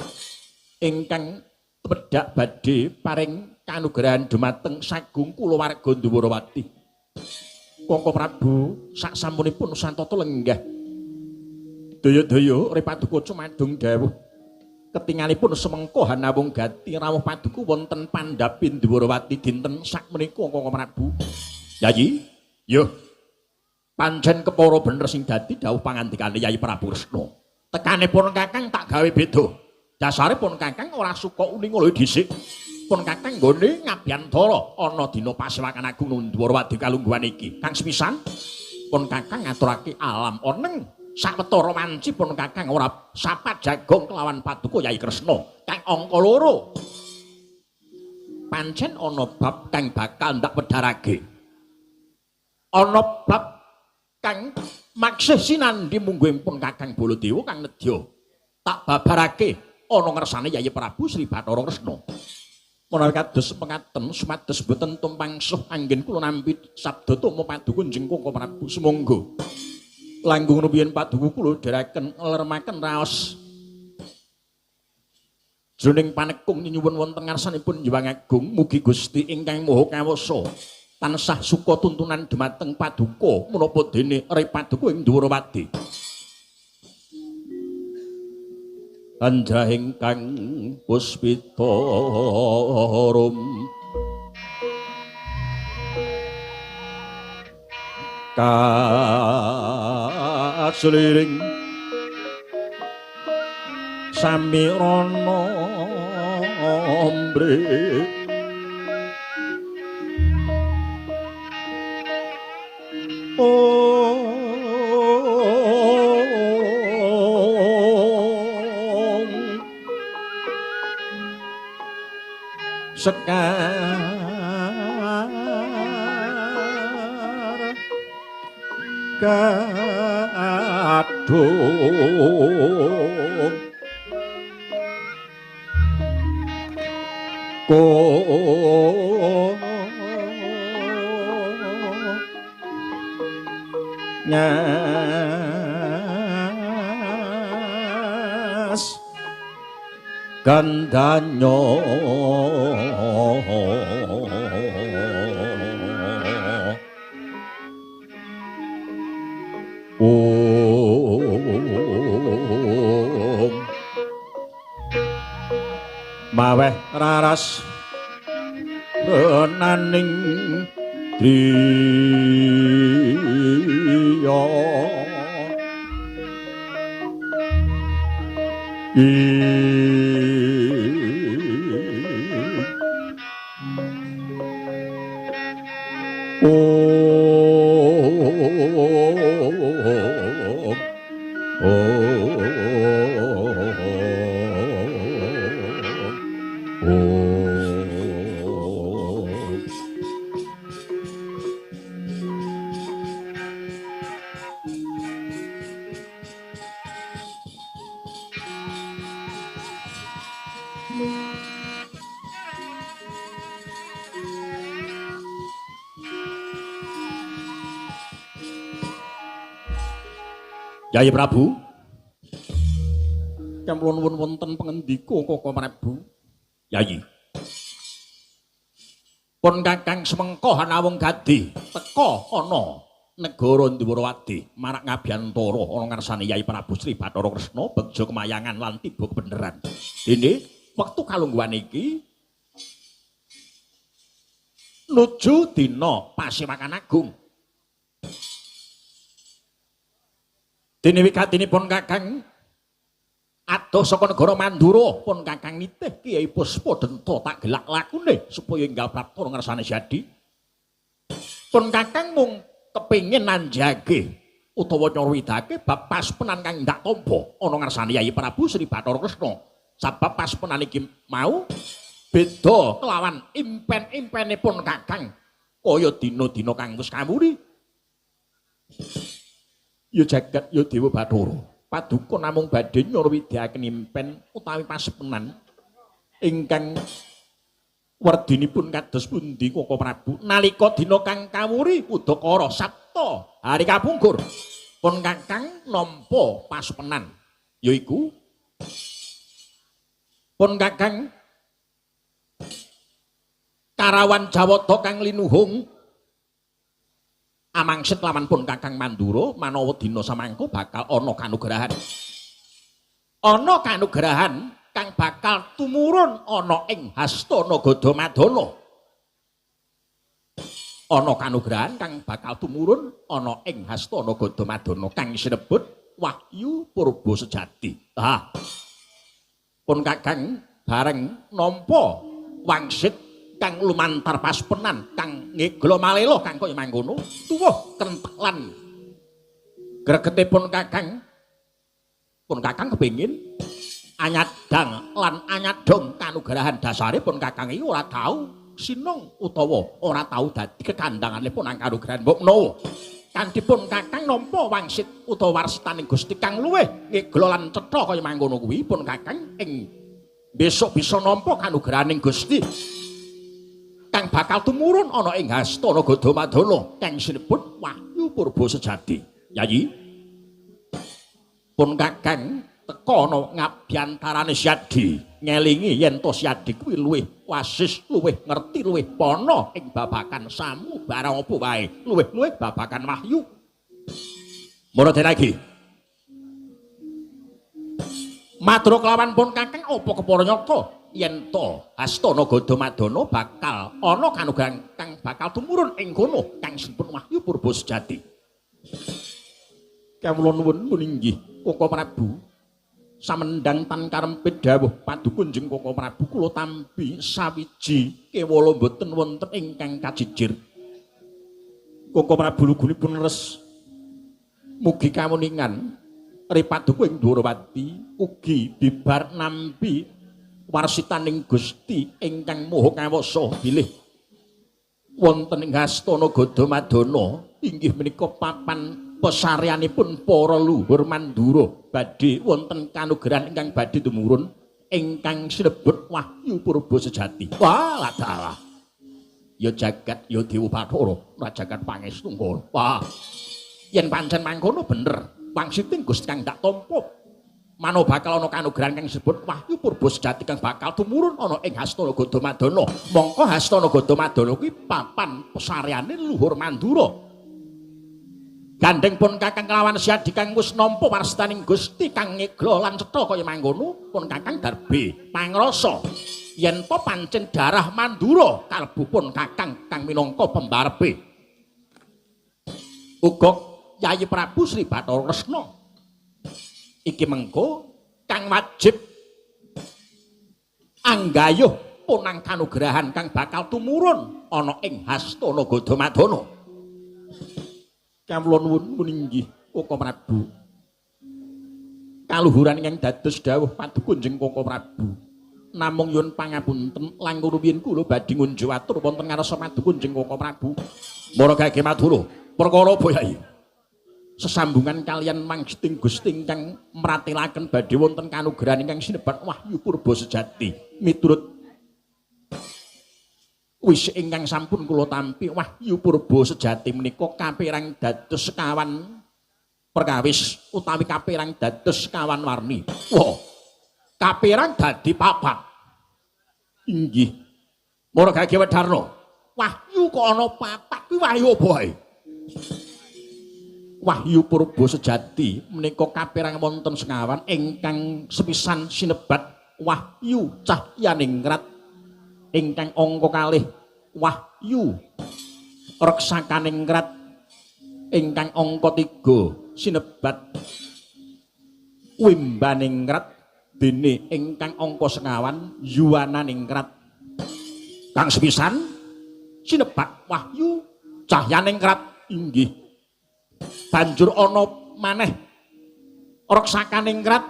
ingkang pedhak badhe paring kanugrahan dumateng sagung kulawarga Dwarawati. Koko Prabu saksampunipun santata lenggah daya-daya re paduka cumadung dawuh ketingalipun semengko hanawung gati rawuh paduka wonten Pandhapi Dwarawati dinten sakmenika Koko Prabu. Yayi yo pancen kepara bener sing dadi dawuh pangandikane Yayi Prabu Kresna. Tekanipun Kakang tak gawe beda. Dasare pun Kakang ora suka uning lho dhisik. Pun Kakang nggone Ngabiyantara ana dina Pasewakan Agung Dwarawati kalungguhan iki. Kang sepisan pun Kakang ngaturake alam oneng sawetara wanci pun Kakang ora sapat jagong kelawan paduka Yayi Kresna. Kang angka 2 pancen ana bab kang bakal ndak wedharake. Ana bab kang maksih sinandhi mungguhipun Kakang Baladewa kang nedya tak babarake ana ngersane Yayi Prabu Sri Bathara Kresna. Menawi kados mekaten sumados boten tumpangsuh anggen kula nampi sabda tama paduka njeng Koko Prabu sumangga langkung rumiyin paduka kula dherekaken nglermaken raos jroning panekung nyuwun wonten ngarsanipun Hyang Agung mugi Gusti ingkang Maha Kawasa tansah suka tuntunan dumateng paduka menapa dene re paduka ing Dwarawati. Anjahing kang puspita rum kasliring samirana ombre sekar kadung nyas gandanyo maweh raras renaning driya Yai Prabu, kemulun wonten pengendika Koko Prabu. Yai, pun kakang semengko hanawung gadi teka ana negara Ndwarawati marak ngabiyantara ana ngarsane Yai Prabu Sri Bathara Kresna begja kemayangan lan tiba kebeneran. Dene wektu kalungguhan iki nuju dina Pasewakan Agung. Dene wigatinipun kakang adoh saka negara Mandura pun kakang nitih Kyai Puspadenta tak gelak lakune supaya enggal prapta ngersane jadi. Pun kakang mung kepengin nanjake utawa nyurwidake bab paspenan kang ndak tampa ana ngarsane Yai Prabu Sri Bathara Kresna. Sabab paspenan iki mau beda kelawan impen-impenipun kakang kaya dina-dina kang wis kamuri. Ya jagat ya Dewa Bathara paduka namung badhe nyurwidakaken impen utawi paspenan ingkang werdinipun kados pundi Koko Prabu nalika dina kang kamuri udakara Sabta hari kapungkur pun kakang nampa paspenan yaiku pun kakang karawan Jawata kang linuhung amangsit lawan pun kakang Mandura manawa dina samangka bakal ana kanugrahan. Ana kanugrahan kang bakal tumurun ana ing Hasta Nagada Madana. Ana kanugrahan kang bakal tumurun ana ing Hasta Nagada Madana kang sinebut Wahyu Purba Sejati. Pun kakang bareng nampa wangsit kang lumantar paspenan kang ngeglo malelo kang kaya mangkono tuwuh kentek lan gregetipun kakang pun kakang kepengin anyadang lan anyadong kanugrahan dasare pun kakang iki ora tau sinung utawa ora tau dadi kekandanganipun ang kanugrahan mbok menawa kanthi pun kakang nampa wangsit utawa warsitaning Gusti kang luwih ngeglo lan cetha kaya mangkono kuwi pun kakang ing besok bisa nampa kanugrahaning Gusti kang bakal tumurun ana ing Hasta Nagada Madana kang sinebut Wahyu Purba Sejati. Yai pun kakang teka ana ngabyantarane Syadi ngelingi yen to Syadi kuwi luwih wasis, luwih ngerti, luwih pana ing babagan samu barang apa wae, luwih-luwih babagan wahyu. Mara denagi matur kelawan pun kakang apa kepara nyata yen to Hasta Nagada Madana bakal ana kanugrahan kang bakal tumurun ing kono kang sinebut Wahyu Purba Sejati. Kawula nuwun puninggih Koko Prabu. samendang tan karempit dawuh Paduka Kanjeng Koko Prabu kula tampi sawiji kewala boten wonten ingkang kajijir. Koko Prabu lugunipun res mugi kawuningan Paduka ing Dwarawati ugi bibar nampi warsitaning Gusti ingkang moho kawasa bilih wonten ing Astana Gadamadana inggih menika papan pesaryanipun para luhur Mandura badhe wonten kanugrahan ingkang badhe tumurun ingkang sinebut Wahyu Purba Sejati. Wah, dalah. Ya jagat ya Dewa Bathara, ora jagat pangestu ngono. Wah. Yen pancen mangkono bener, wangsiting Gusti kang dak tampa mano bakal ana kanugrahan kang disebut Wahyu Purba Sejati kang bakal tumurun ana ing Astana Gadamadana. Mongko Astana Gadamadana kuwi papan pesaryane luhur Mandura. Gandeng pun Kakang kelawan Siadi kang wis nampa warsitaning Gusti kang ngegla lan cetha kaya mangkono pun Kakang darbe pangrasa yen to pancen darah Mandura kalbu pun Kakang kang minangka pembarepe. Uga Yayi Prabu Sri Bathara Kresna iki mengko kang wajib anggayuh punang kanugrahan kang bakal tumurun ana ing Astana Gadamadana. Kawula nuwun inggih Koko Prabu. Kaluhuran ingkang dados dawuh Paduka Kanjeng Koko Prabu. Namung nyuwun pangapunten langkung rumiyin kula badhe ngunjuk atur wonten ngarsa Paduka Kanjeng Koko Prabu. Mara gage matur perkara apa Yai? Sesambungan kalian manggiting Gusti ingkang mratelaken badhe wonten kanugrahan ingkang sinebat Wahyu Purba Sejati. Miturut wis ingkang sampun kula tampi Wahyu Purba Sejati menika kapérang dados sekawan perkawis utawi kapérang dados sekawan warni. Wah, kapérang dadi papat. Inggih. Mara gage Wedarna. Wahyu kok ana papat kuwi wahyu apa wae? Wahyu Purba Sejati menika kapérang wonten sekawan ingkang sepisan sinebat Wahyu Cahyaningrat ingkang angka kalih Wahyu Reksakaningrat ingkang angka 3 sinebat Wimbaningrat dene ingkang angka sekawan Yuwananingrat kang sepisan sinebat Wahyu Cahyaningrat inggih. Banjur ana maneh Reksakaningrat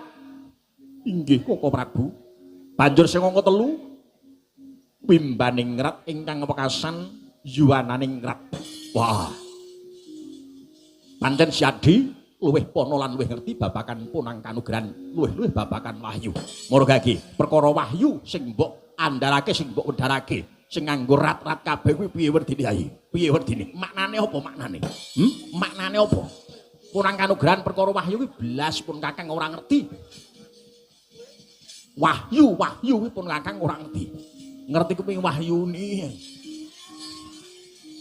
inggih Koko Prabu. Banjur sing angka 3 Wimbaningrat ingkang wekasan Yuwananingrat. Wah. Pancen Siadi luwih pono lan luwih ngerti babakan punang kanugrahan, luwih babakan wahyu. Mara gage, perkara wahyu sing mbok andharake sing mbok wedharake, sing nganggo rat-rat kabeh kuwi piye werdine Yai? Piye werdine? Maknane apa maknane? Maknane apa? Punang kanugrahan perkara wahyu kuwi blas pun Kakang ora ngerti. Wahyu kuwi pun Kakang ora ngerti. Ngerti kuping Wahyuni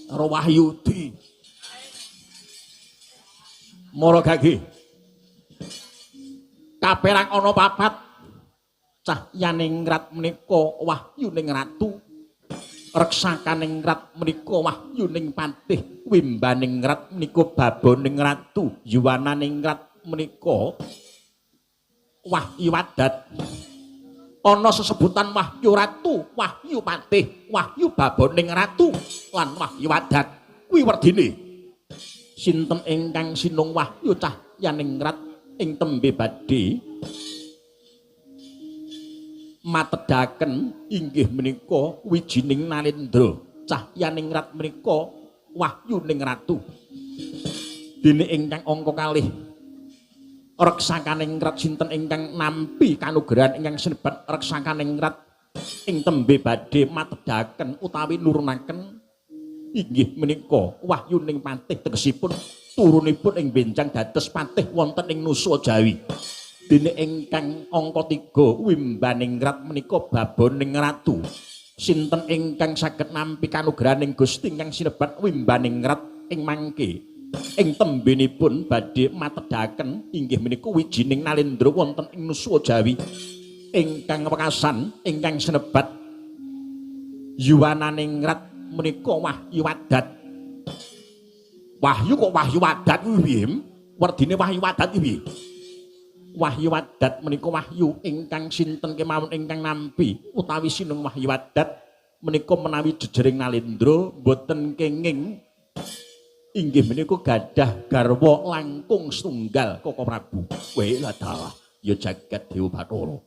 karo Wahyudi. Mara gage kapérang ana papat Cahyaningrat menika Wahyuning ratu, Reksakaningrat menika Wahyuning patih, Wimbaningrat menika baboning ratu, Yuwananingrat menika Wahyu Wadat. Ana sesebutan Wahyu Ratu, Wahyu Patih, Wahyu Baboning Ratu lan Wahyu Wadat. Kuwi werdine sinten ingkang sinung Wahyu Cahyaningrat ing tembe badhe matedaken inggih menika wijining Nalendra. Cahyaningrat menika Wahyuning Ratu. Dene ingkang angka kalih Reksakaningrat sinten ingkang nampi kanugrahan ingkang sinebat Reksakaningrat ing tembe badhe matedaken utawi nurunaken inggih menika Wahyuning Patih tegesipun turunipun ing benjang dados patih wonten ing Nusa Jawi. Dene ingkang angka 3 Wimbaningrat menika Baboning Ratu. Sinten ingkang saged nampi kanugrahaning Gusti ingkang sinebat Wimbaningrat ing mangke ing tembenipun badhe matedaken inggih menika wijining Nalendra wonten ing Nusa Jawi ingkang wekasan ingkang sinebat Yuwananingrat menika Wahyu Wadat. Wahyu kok Wahyu Wadat kuwi piye? Werdine Wahyu Wadat iki piye? Wahyu Wadat menika wahyu ingkang sinten kemawon ingkang nampi utawi sinung Wahyu Wadat menika menawi jejering Nalendra boten kenging inggih menika gadah garwa langkung setunggal Koko Prabu. Kowe lha dalah ya jagat Dewa Bathara.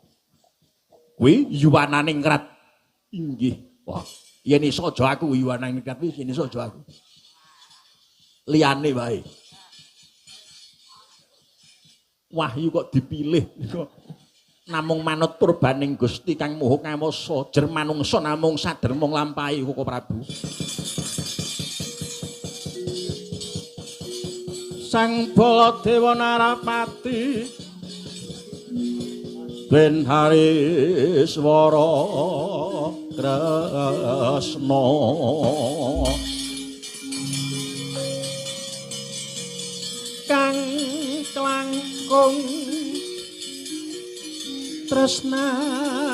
Kowe yuwananing krat inggih. Wah, yen iso aja aku yuwananing krat wis yen iso aja aku. Liyane wae. Wahyu kok dipilih namung manut turbaning Gusti kang Maha Kawasa jer manungsa namung saderma nglampahi Koko Prabu. Sang Baladewa Narapati ben Hariswara Kresna kang klangkung tresnanira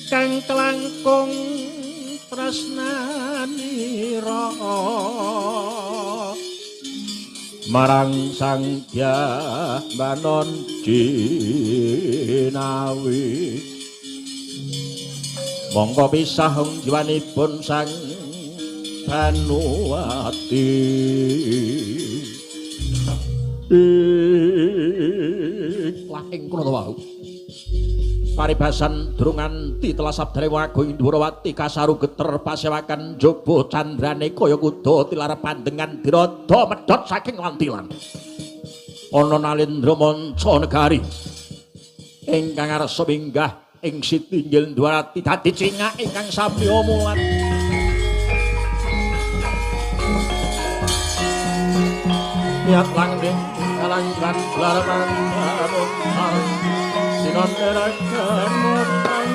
kang klangkung tresnanira marang Sang Dyambanon Jinawi mongko pisah jiwanipun Sang Banuwati lahing kuna wau paribasan durung nganti telah sabdane wago Indrawati kasaru geter pasewakan jaba candrane kaya kuda tilar pandengan dirada medhot saking lantilan ana Nalendra manca negari ingkang arsa minggah ing Sitinggil Ndwarati dadi cingak ingkang sami omongan niat langning kalanggan laraman amun sareng sinon erakan mutang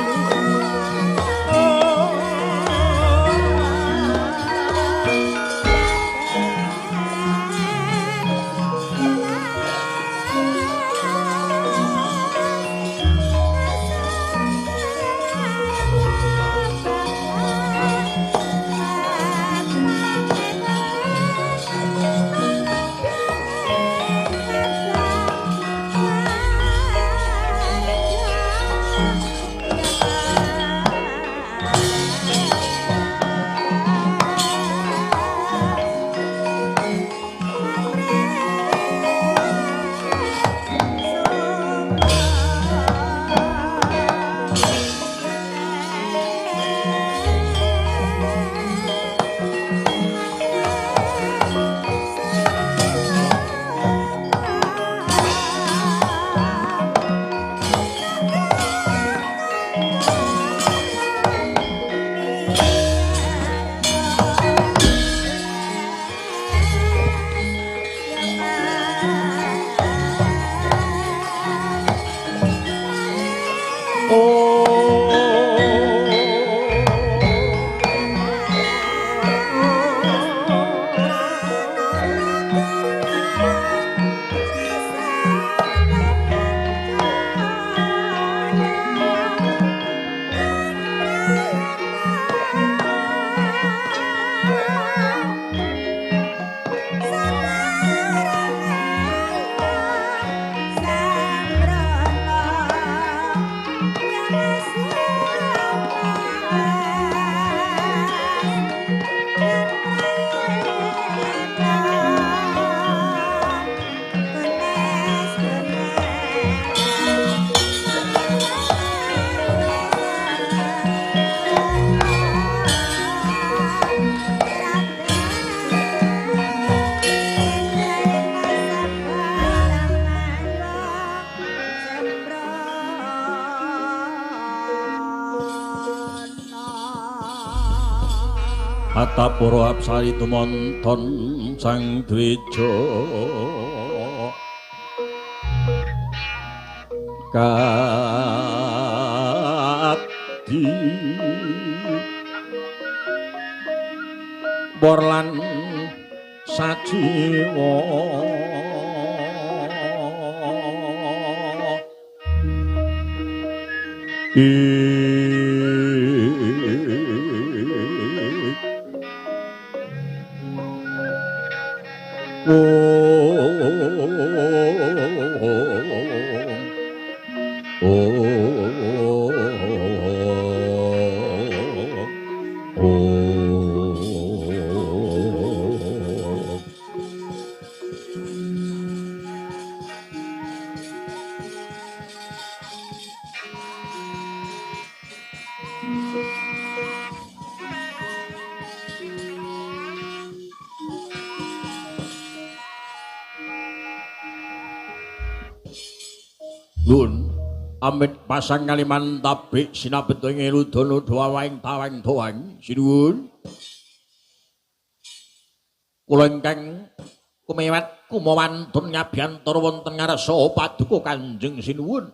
Hatta para apsari tumonton Sang Dwija kadi borlan sajiwa Lun amit pasang kaliman tabik sinabet ngelu dono doa waing tawang doang sinuwun kula ingkang kumewat kumawantun ngabiyantara wonten ngarsa paduka Kanjeng sinuwun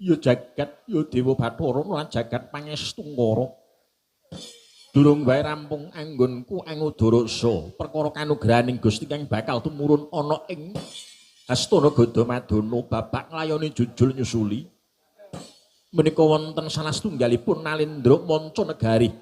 ya jagat ya dewa Bathara lan jagat pangestu ngara durung wae rampung anggonku angudarasa perkara kanugrahaning Gusti kang bakal tumurun ana ing Astana Gadamadana babak nglayani jujul nyusuli menika wonten salah setunggalipun Nalendra manca negari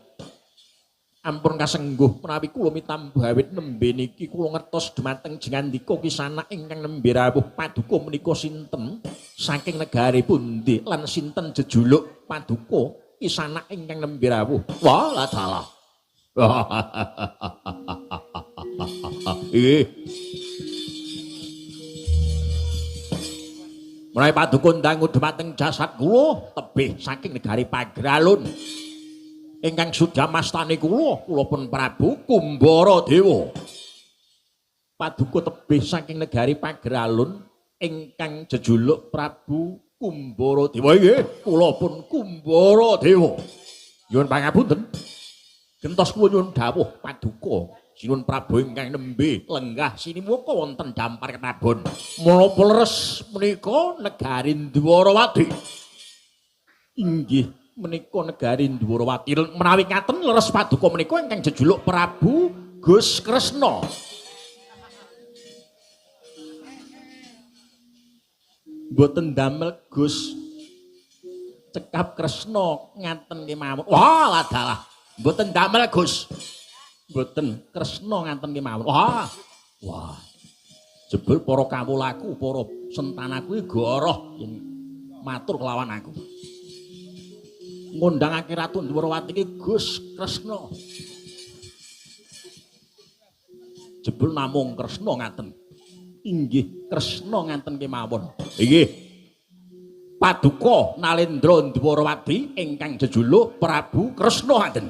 ampun kasengguh menawi kula mitambuh awit nembe niki kula ngertos dhumateng jengandika kisana ingkang nembe rawuh paduka menika sinten saking negari pundi lan sinten jejuluk paduka kisana ingkang nembe rawuh wala dalah Menawi paduka ndangu dhumateng jasad kula tebih saking negari Pagralun ingkang sudamastani kula pun Prabu Kumbaradewa. Paduka tebih saking negari Pagralun ingkang jejuluk Prabu Kumbaradewa nggih kula pun Kumbaradewa. Nyuwun pangapunten. Gentos kula nyuwun dawuh paduka Sinuwun Prabu ingkang nembe lenggah sinimuka wonten dampar Ketabon. Menapa leres menika negari Dwarawati. Inggih menika negari Dwarawati. Menawi ngaten leres paduka menika ingkang jejuluk Prabu Gus Kresna. Mboten damel Gus cekap Kresna ngaten kemawon. Wah, ladalah. Mboten damel Gus. Mboten Kresna ngaten kemawon. Wah. Jebul para kawulaku, para sentanaku iki goroh yen matur kelawan aku. Ngundangake Ratu Dwarawati iki Gus Kresna. Jebul namung Kresna ngaten. Inggih Kresna ngaten kemawon. Inggih. Paduka Nalendra Dwarawati ingkang jejuluk Prabu Kresna ngaten.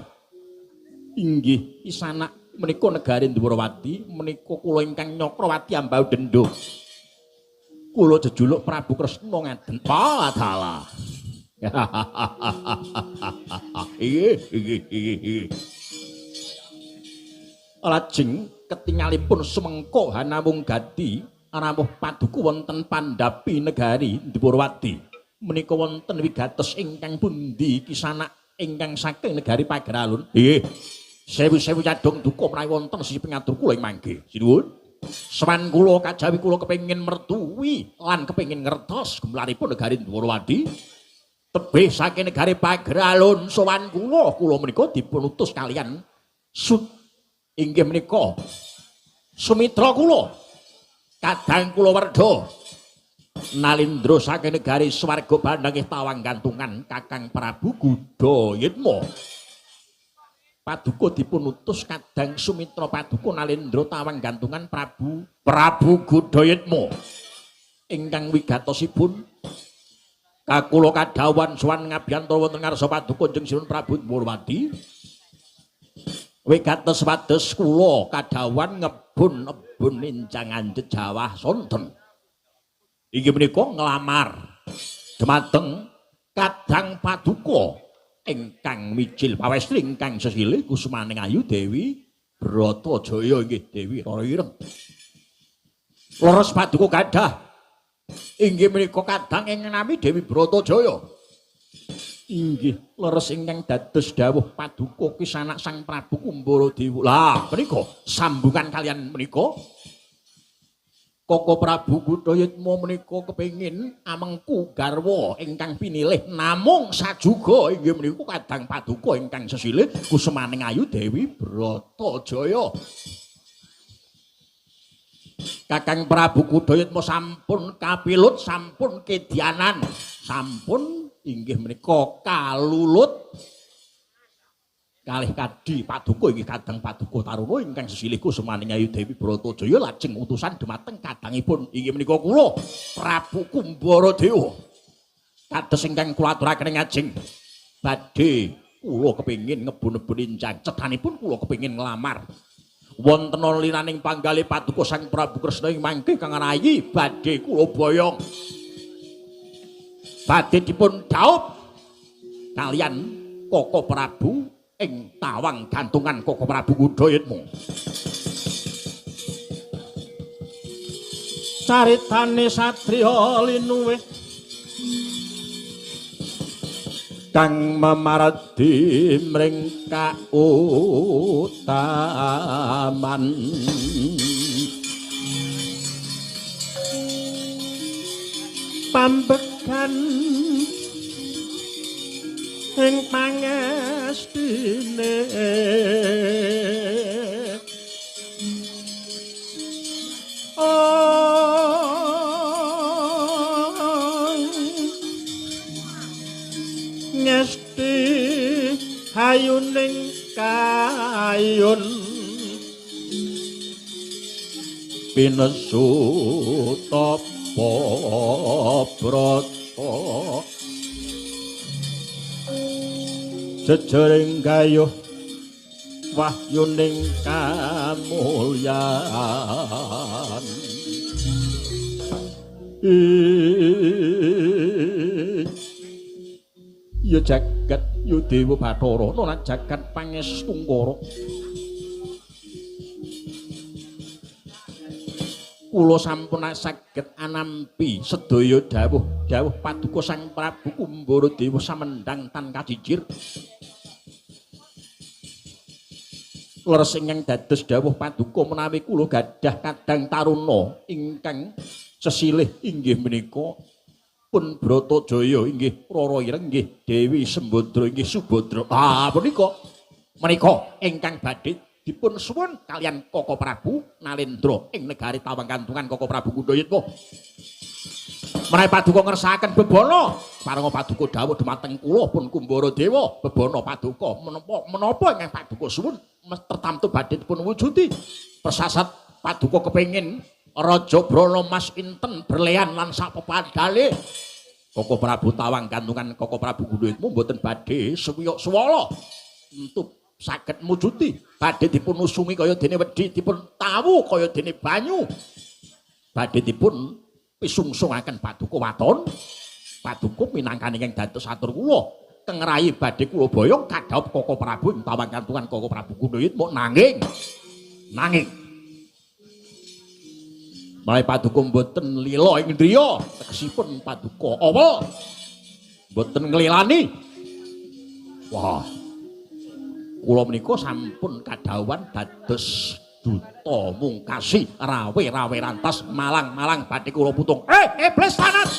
Inggih isana menika negari Dwarawati menika kula ingkang Nyakrawati Ambau Dendho. Kula jejuluk Prabu Kresna ngaten. Padahal. Lajeng ketingalipun semengko hanamung gati rawuh paduka wonten Pandapi negari Dwarawati. Menika wonten wigatos ingkang pundi kisana ingkang saking negari Pagralun. Nggih. Sewu-sewu cadhong duka menawi wonten sisi pingatur kula ing mangke. Sinuwun. Sawan kula kajawi kula kepengin mertuwi lan kepengin ngertos gemelaripun negari Dwarawati. Tebih saking negari Pagralun sawan kula menika dipun utus kalian inggih menika sumitra kula kadang kula werda Nalendra saking negari swarga bandhang tawang gantungan Kakang Prabu Gudayatma. Paduka dipun utus kadang sumitra paduka Nalendra tawang gantungan Prabu Gudayatma ingkang wigatosipun kakula kadhawan sowan ngabiyantara wonten ngarsa paduka Kanjeng Sinuwun Prabu Dwarawati. Wigatos wados kula kadhawan ngebun injangan jejawah sonten. Inggih menika nglamar dumateng kadang paduka ingkang mijil pawestri ingkang sesilih Kusumaning Ayu Dewi Bratajaya nggih Dewi Rara Ireng. Leres paduka gadah inggih menika kadang ingkang nami Dewi Bratajaya. Inggih leres ingkang dados dawuh paduka kisanak Sang Prabu Kumbaradewa. Lah menika sambungan kalian menika Koko Prabu Gudayatma menika kepengin amengku garwa ingkang pinilih namung sajuga inggih menika kadang paduka ingkang sesilih Kusumaning Ayu Dewi Bratajaya. Kakang Prabu Kudayatma sampun kapilut, sampun kedyanan, sampun inggih menika kalulut kalih kadi paduka inggih kadang paduka Taruna ingkang sesilih kusemaning Ayu Dewi Bratajaya lajeng utusan dumateng kadangipun inggih menika kula Prabu Kumbaradewa. Kados ingkang kula aturaken ngajeng badhe kula kepengin ngebun-nebun injang cedhanipun kula kepengin nglamar wonten liraning panggalih paduka Sang Prabu Kresna ing mangke kang rayi badhe kula boyong badhe dipun dhaup kalian Koko Prabu ing tawang gantungan Koko Prabu Kudayatma. Caritane satriya linuwih kang mamardi mring kautaman pambekan ing pangestine ngesti hayuning kayun pinesu tapa brata jejering gayuh wahyuning kamulyan ya jagat ya Dewa Bathara nona jagat pangestungkara kula sampun saged anampi sedaya dawuh paduka Sang Prabu Kumbaradewa samendang tan kajijir leres ingkang dados dawuh paduka menawi kula gadah kadang taruna ingkang sesilih inggih menika pun Bratajaya inggih Rara Ireng inggih Dewi Sembadra inggih Subadra. Menika ingkang badhe dipun suwun kalian Koko Prabu Nalendra ing negari tawang gantungan Koko Prabu Kudayatma. Menawi paduka ngersakaken bebana parenga paduka dawuh dumateng kula pun Kumbaradewa bebana paduka menapa ingkang paduka suwun tertamtu badhe dipun wujudi. Persasat paduka kepengin Raja Branamas inten berlean lan sak pepadale Koko Prabu tawang gantungan Koko Prabu Kudayatma mboten badhe suwiyok-suwala untuk saged mujudi badhe dipun usumi kaya dene wedi dipun tawu kaya dene banyu badhe dipun pisungsungaken paduka waton paduka minangkane ingkang dados atur kula teng rayi badhe kula boyong kadhaup Koko Prabu ing tawang gantungan Koko Prabu Kudayatma nanging Malih paduka mboten lila ing driya tegesipun paduka awel mboten nglilani. Wah. Kula menika sampun kadhawuhan dados duta mungkasi rawe-rawe rantas malang-malang badhe kula putung. Iblis tanat.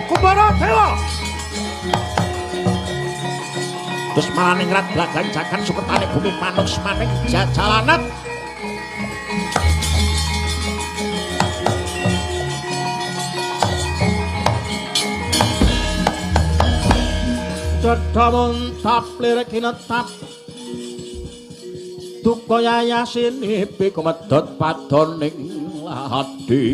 Kumbaradewa. Terus malah ningrat blagang jagan sukertane bumi manus maning jajalanat. Cedhamun taplir kinetap duka yayasin ipi kumedhot padoning ladi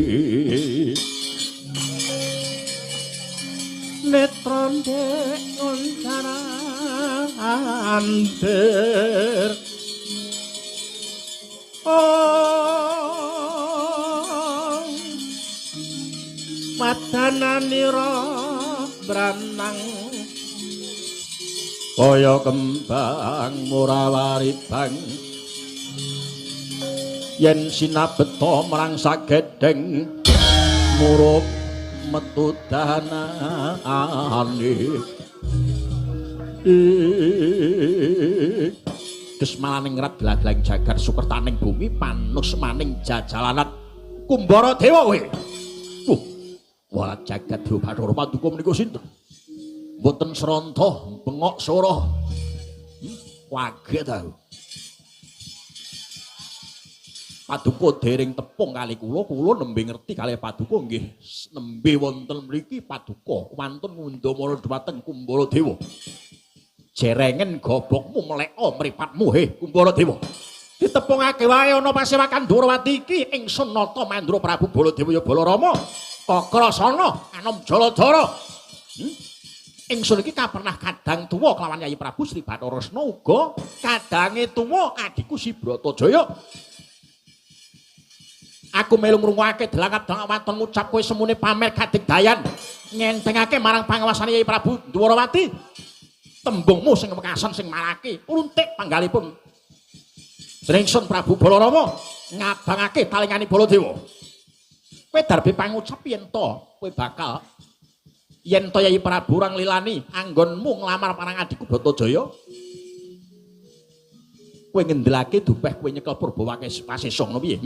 netron dek ngoncana andir madananira branang kaya kembang murawaribang yen sinabeta marang sagedeng murup metu danane Des malaning rat glaglang jagat sukertaning bumi panus maning jajalanat Kumbaradewa kowe. Wala jagat Dewa Bathara Paduka menika sinten? Mboten sranta bengok sora. Waget aku. Paduka dereng tepung kali kula nembe ngerti kalih paduka nggih nembe wonten mriki paduka wantun ngundamana dhumateng Kumbaradewa. Jerengen gobokmu meleka mripatmu he Kumbaradewa. Ditepungake wae ana Pasewakan Dwarawati iki ingsun nata Mandura Prabu Baladewa ya Balarama Kakrasana Anom Jaladara. Ingsun iki kapernah kadang tuwa kelawan Yayi Prabu Sri Bathara Resna uga kadange tuwa adhiku Si Bratajaya. Aku melu ngrungokake delangat-delangat waton ngucap kowe semune pamer kadigdayan ngentengake marang pangawasan Yayi Prabu Dwarawati. Tembungmu sing mekasan sing marake runtik panggalipun Sringsun Prabu Balarama ngabangake talingane Baladewa. Kowe darbe pangucap yen to kowe bakal yen to Yayi Prabu ora nglilani anggonmu nglamar marang adhiku Bratajaya. Kowe ngendelake dupeh kowe nyekel Purbawake Pasisa ngono piye?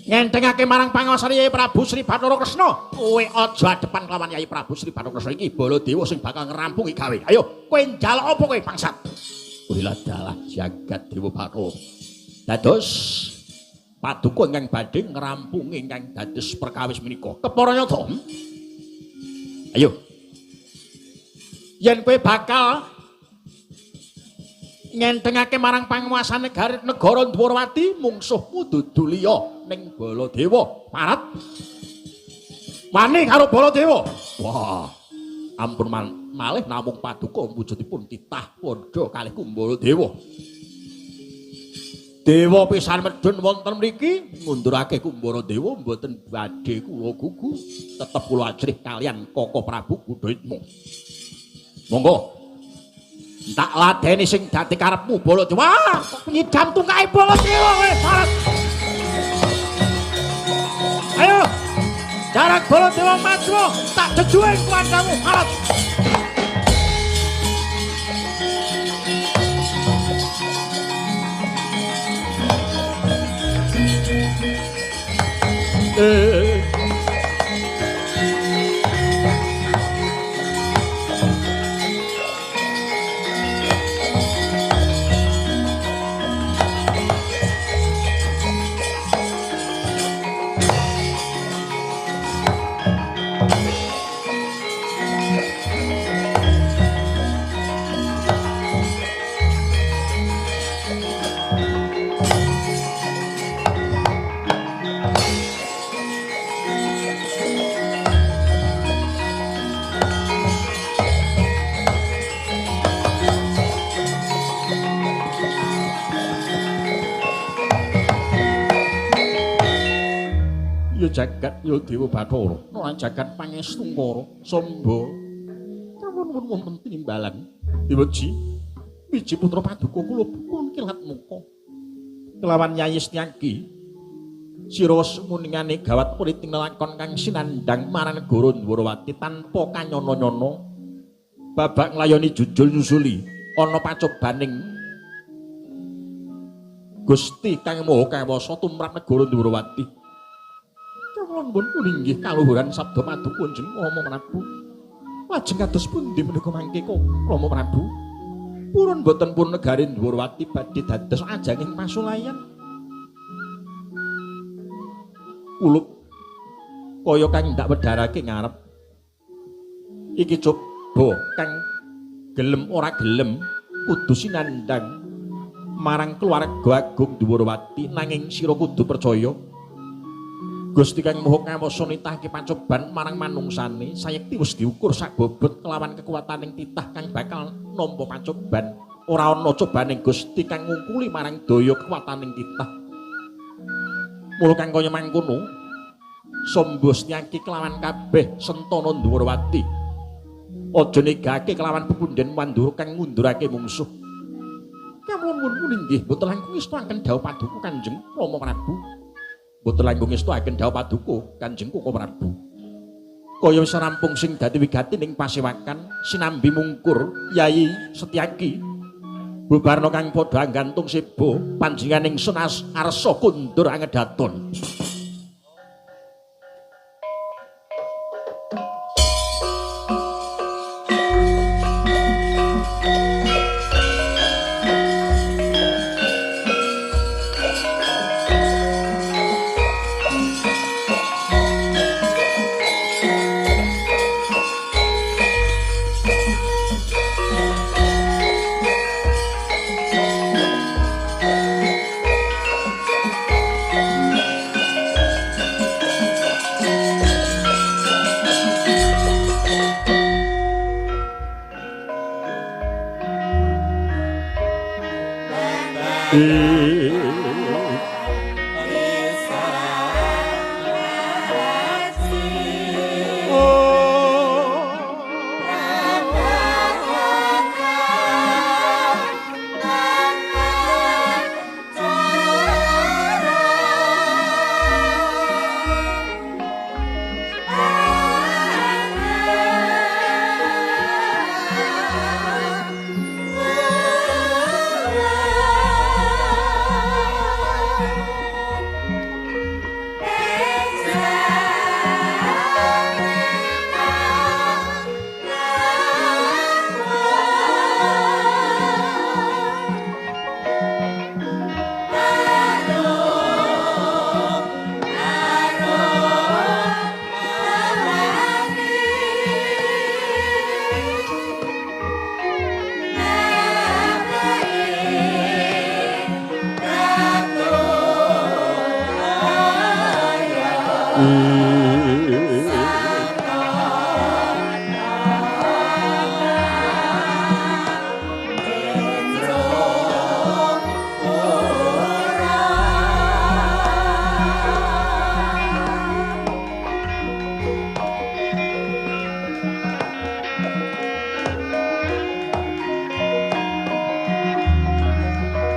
Ngentengake marang pangawasan Yayi Prabu Sri Bathara Kresna. Kowe aja adepan kelawan Yayi Prabu Sri Bathara Kresna iki Baladewa sing bakal ngrampungi gawe. Ayo, kowe njaluk apa kowe bangsat? Urilah dalah jagat Dewa Bathara. Dados paduka ingkang badhe ngrampungi ingkang dados perkawis menika. Kepara nyata. Ayo. Yen kowe bakal ngentengake marang panguwasane negara Dwarawati mungsuhmu dudu liya ning Baladewa parat wani karo Baladewa. Wah ampun malih namung paduka wujudipun titah padha kalih Kumbaradewa. Dewa pisan medun wonten mriki ngundurake Kumbaradewa mboten badhe kula gugu tetep kula ajrih kalian Koko Prabu Kudhaitma. Monggo tak ladeni sing dadi karepmu Baladewa. Nyidam tungkae Baladewa kowe sarat. Ayo. Jarak Baladewa maju tak jejuing kuwandamu sarat. Jagat ya Dewa Bathara lan jagat pangestungkara samba kawon wonten tinimbalan Dewaji Wiji putra paduka kula pun kilat muka kelawan Yayi Setyaki sira semuningane gawat politik lakon kang sinandhang marang negara Dwarawati tanpa kanyana-nyana babak nglayani jujul nyusuli ana pacobaning Gusti kang Maha Kawasa tumrap negara Dwarawati. Pun inggih kaluhuran sabda paduka jeneng Rama Prabu. Lajeng kados pundi menika mangke kok Rama Prabu? Purun boten pun negari Dwarawati badhe dados ajanging pasulayan. Kulup kaya kang ndak wedharake ngarep. Iki coba kang gelem ora gelem kudu sinandhang marang keluarga agung Dwarawati nanging sira kudu percaya Gusti kang Maha Kawasa nitahke pacoban marang manungsane sayekti wis diukur sak bobot kelawan kekuwataning titah kang bakal nampa pacoban ora ana cobaning Gusti kang ngungkuli marang daya kekuwataning titah. Mula kang kaya mangkono Sambos Nyaki kelawan kabeh sentana Dwarawati aja negake kelawan pepunden Mandura kang ngundurake mungsuh. Kamuwun inggih boten langkung istuaken dawuh paduka Kanjeng Rama Prabu. Boten langkung istuaken dawuh paduka Kanjeng Koko Prabu. Kaya wis rampung sing dadi wigati ning Pasewakan sinambi mungkur Yayi Setyaki. Bubarna kang padha anggantung sebo panjenenganing senas arsa kundur angedaton.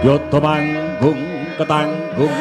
Yoto manggung ketanggung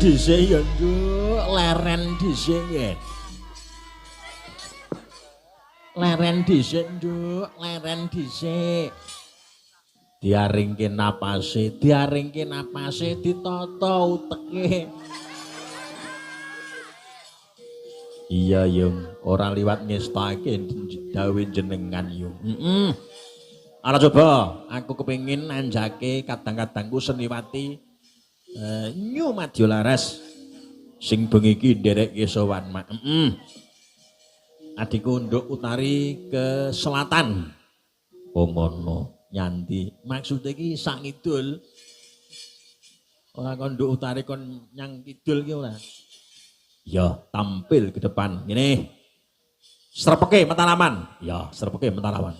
dhisik ya, Nduk. Leren dhisik ya. Leren dhisik, Nduk. Leren dhisik. Diaringke napase, ditata uteke. Iya, Yung. Ora liwat ngestake dawuh jenengan, Yung. Ala coba, aku kepengin nanjake kadang-kadangku seniwati Nyu Madya Laras sing bengi iki nderekke sowan mak. Adikku Nduk Utari ke selatan. Pomono nyanti. Maksud iki sak ngidul. Ora kon Nduk Utari kon nyang kidul ki ora. Ya, tampil ke depan. Ngene. Serpeke Mataraman. Ya, serpeke Mataraman.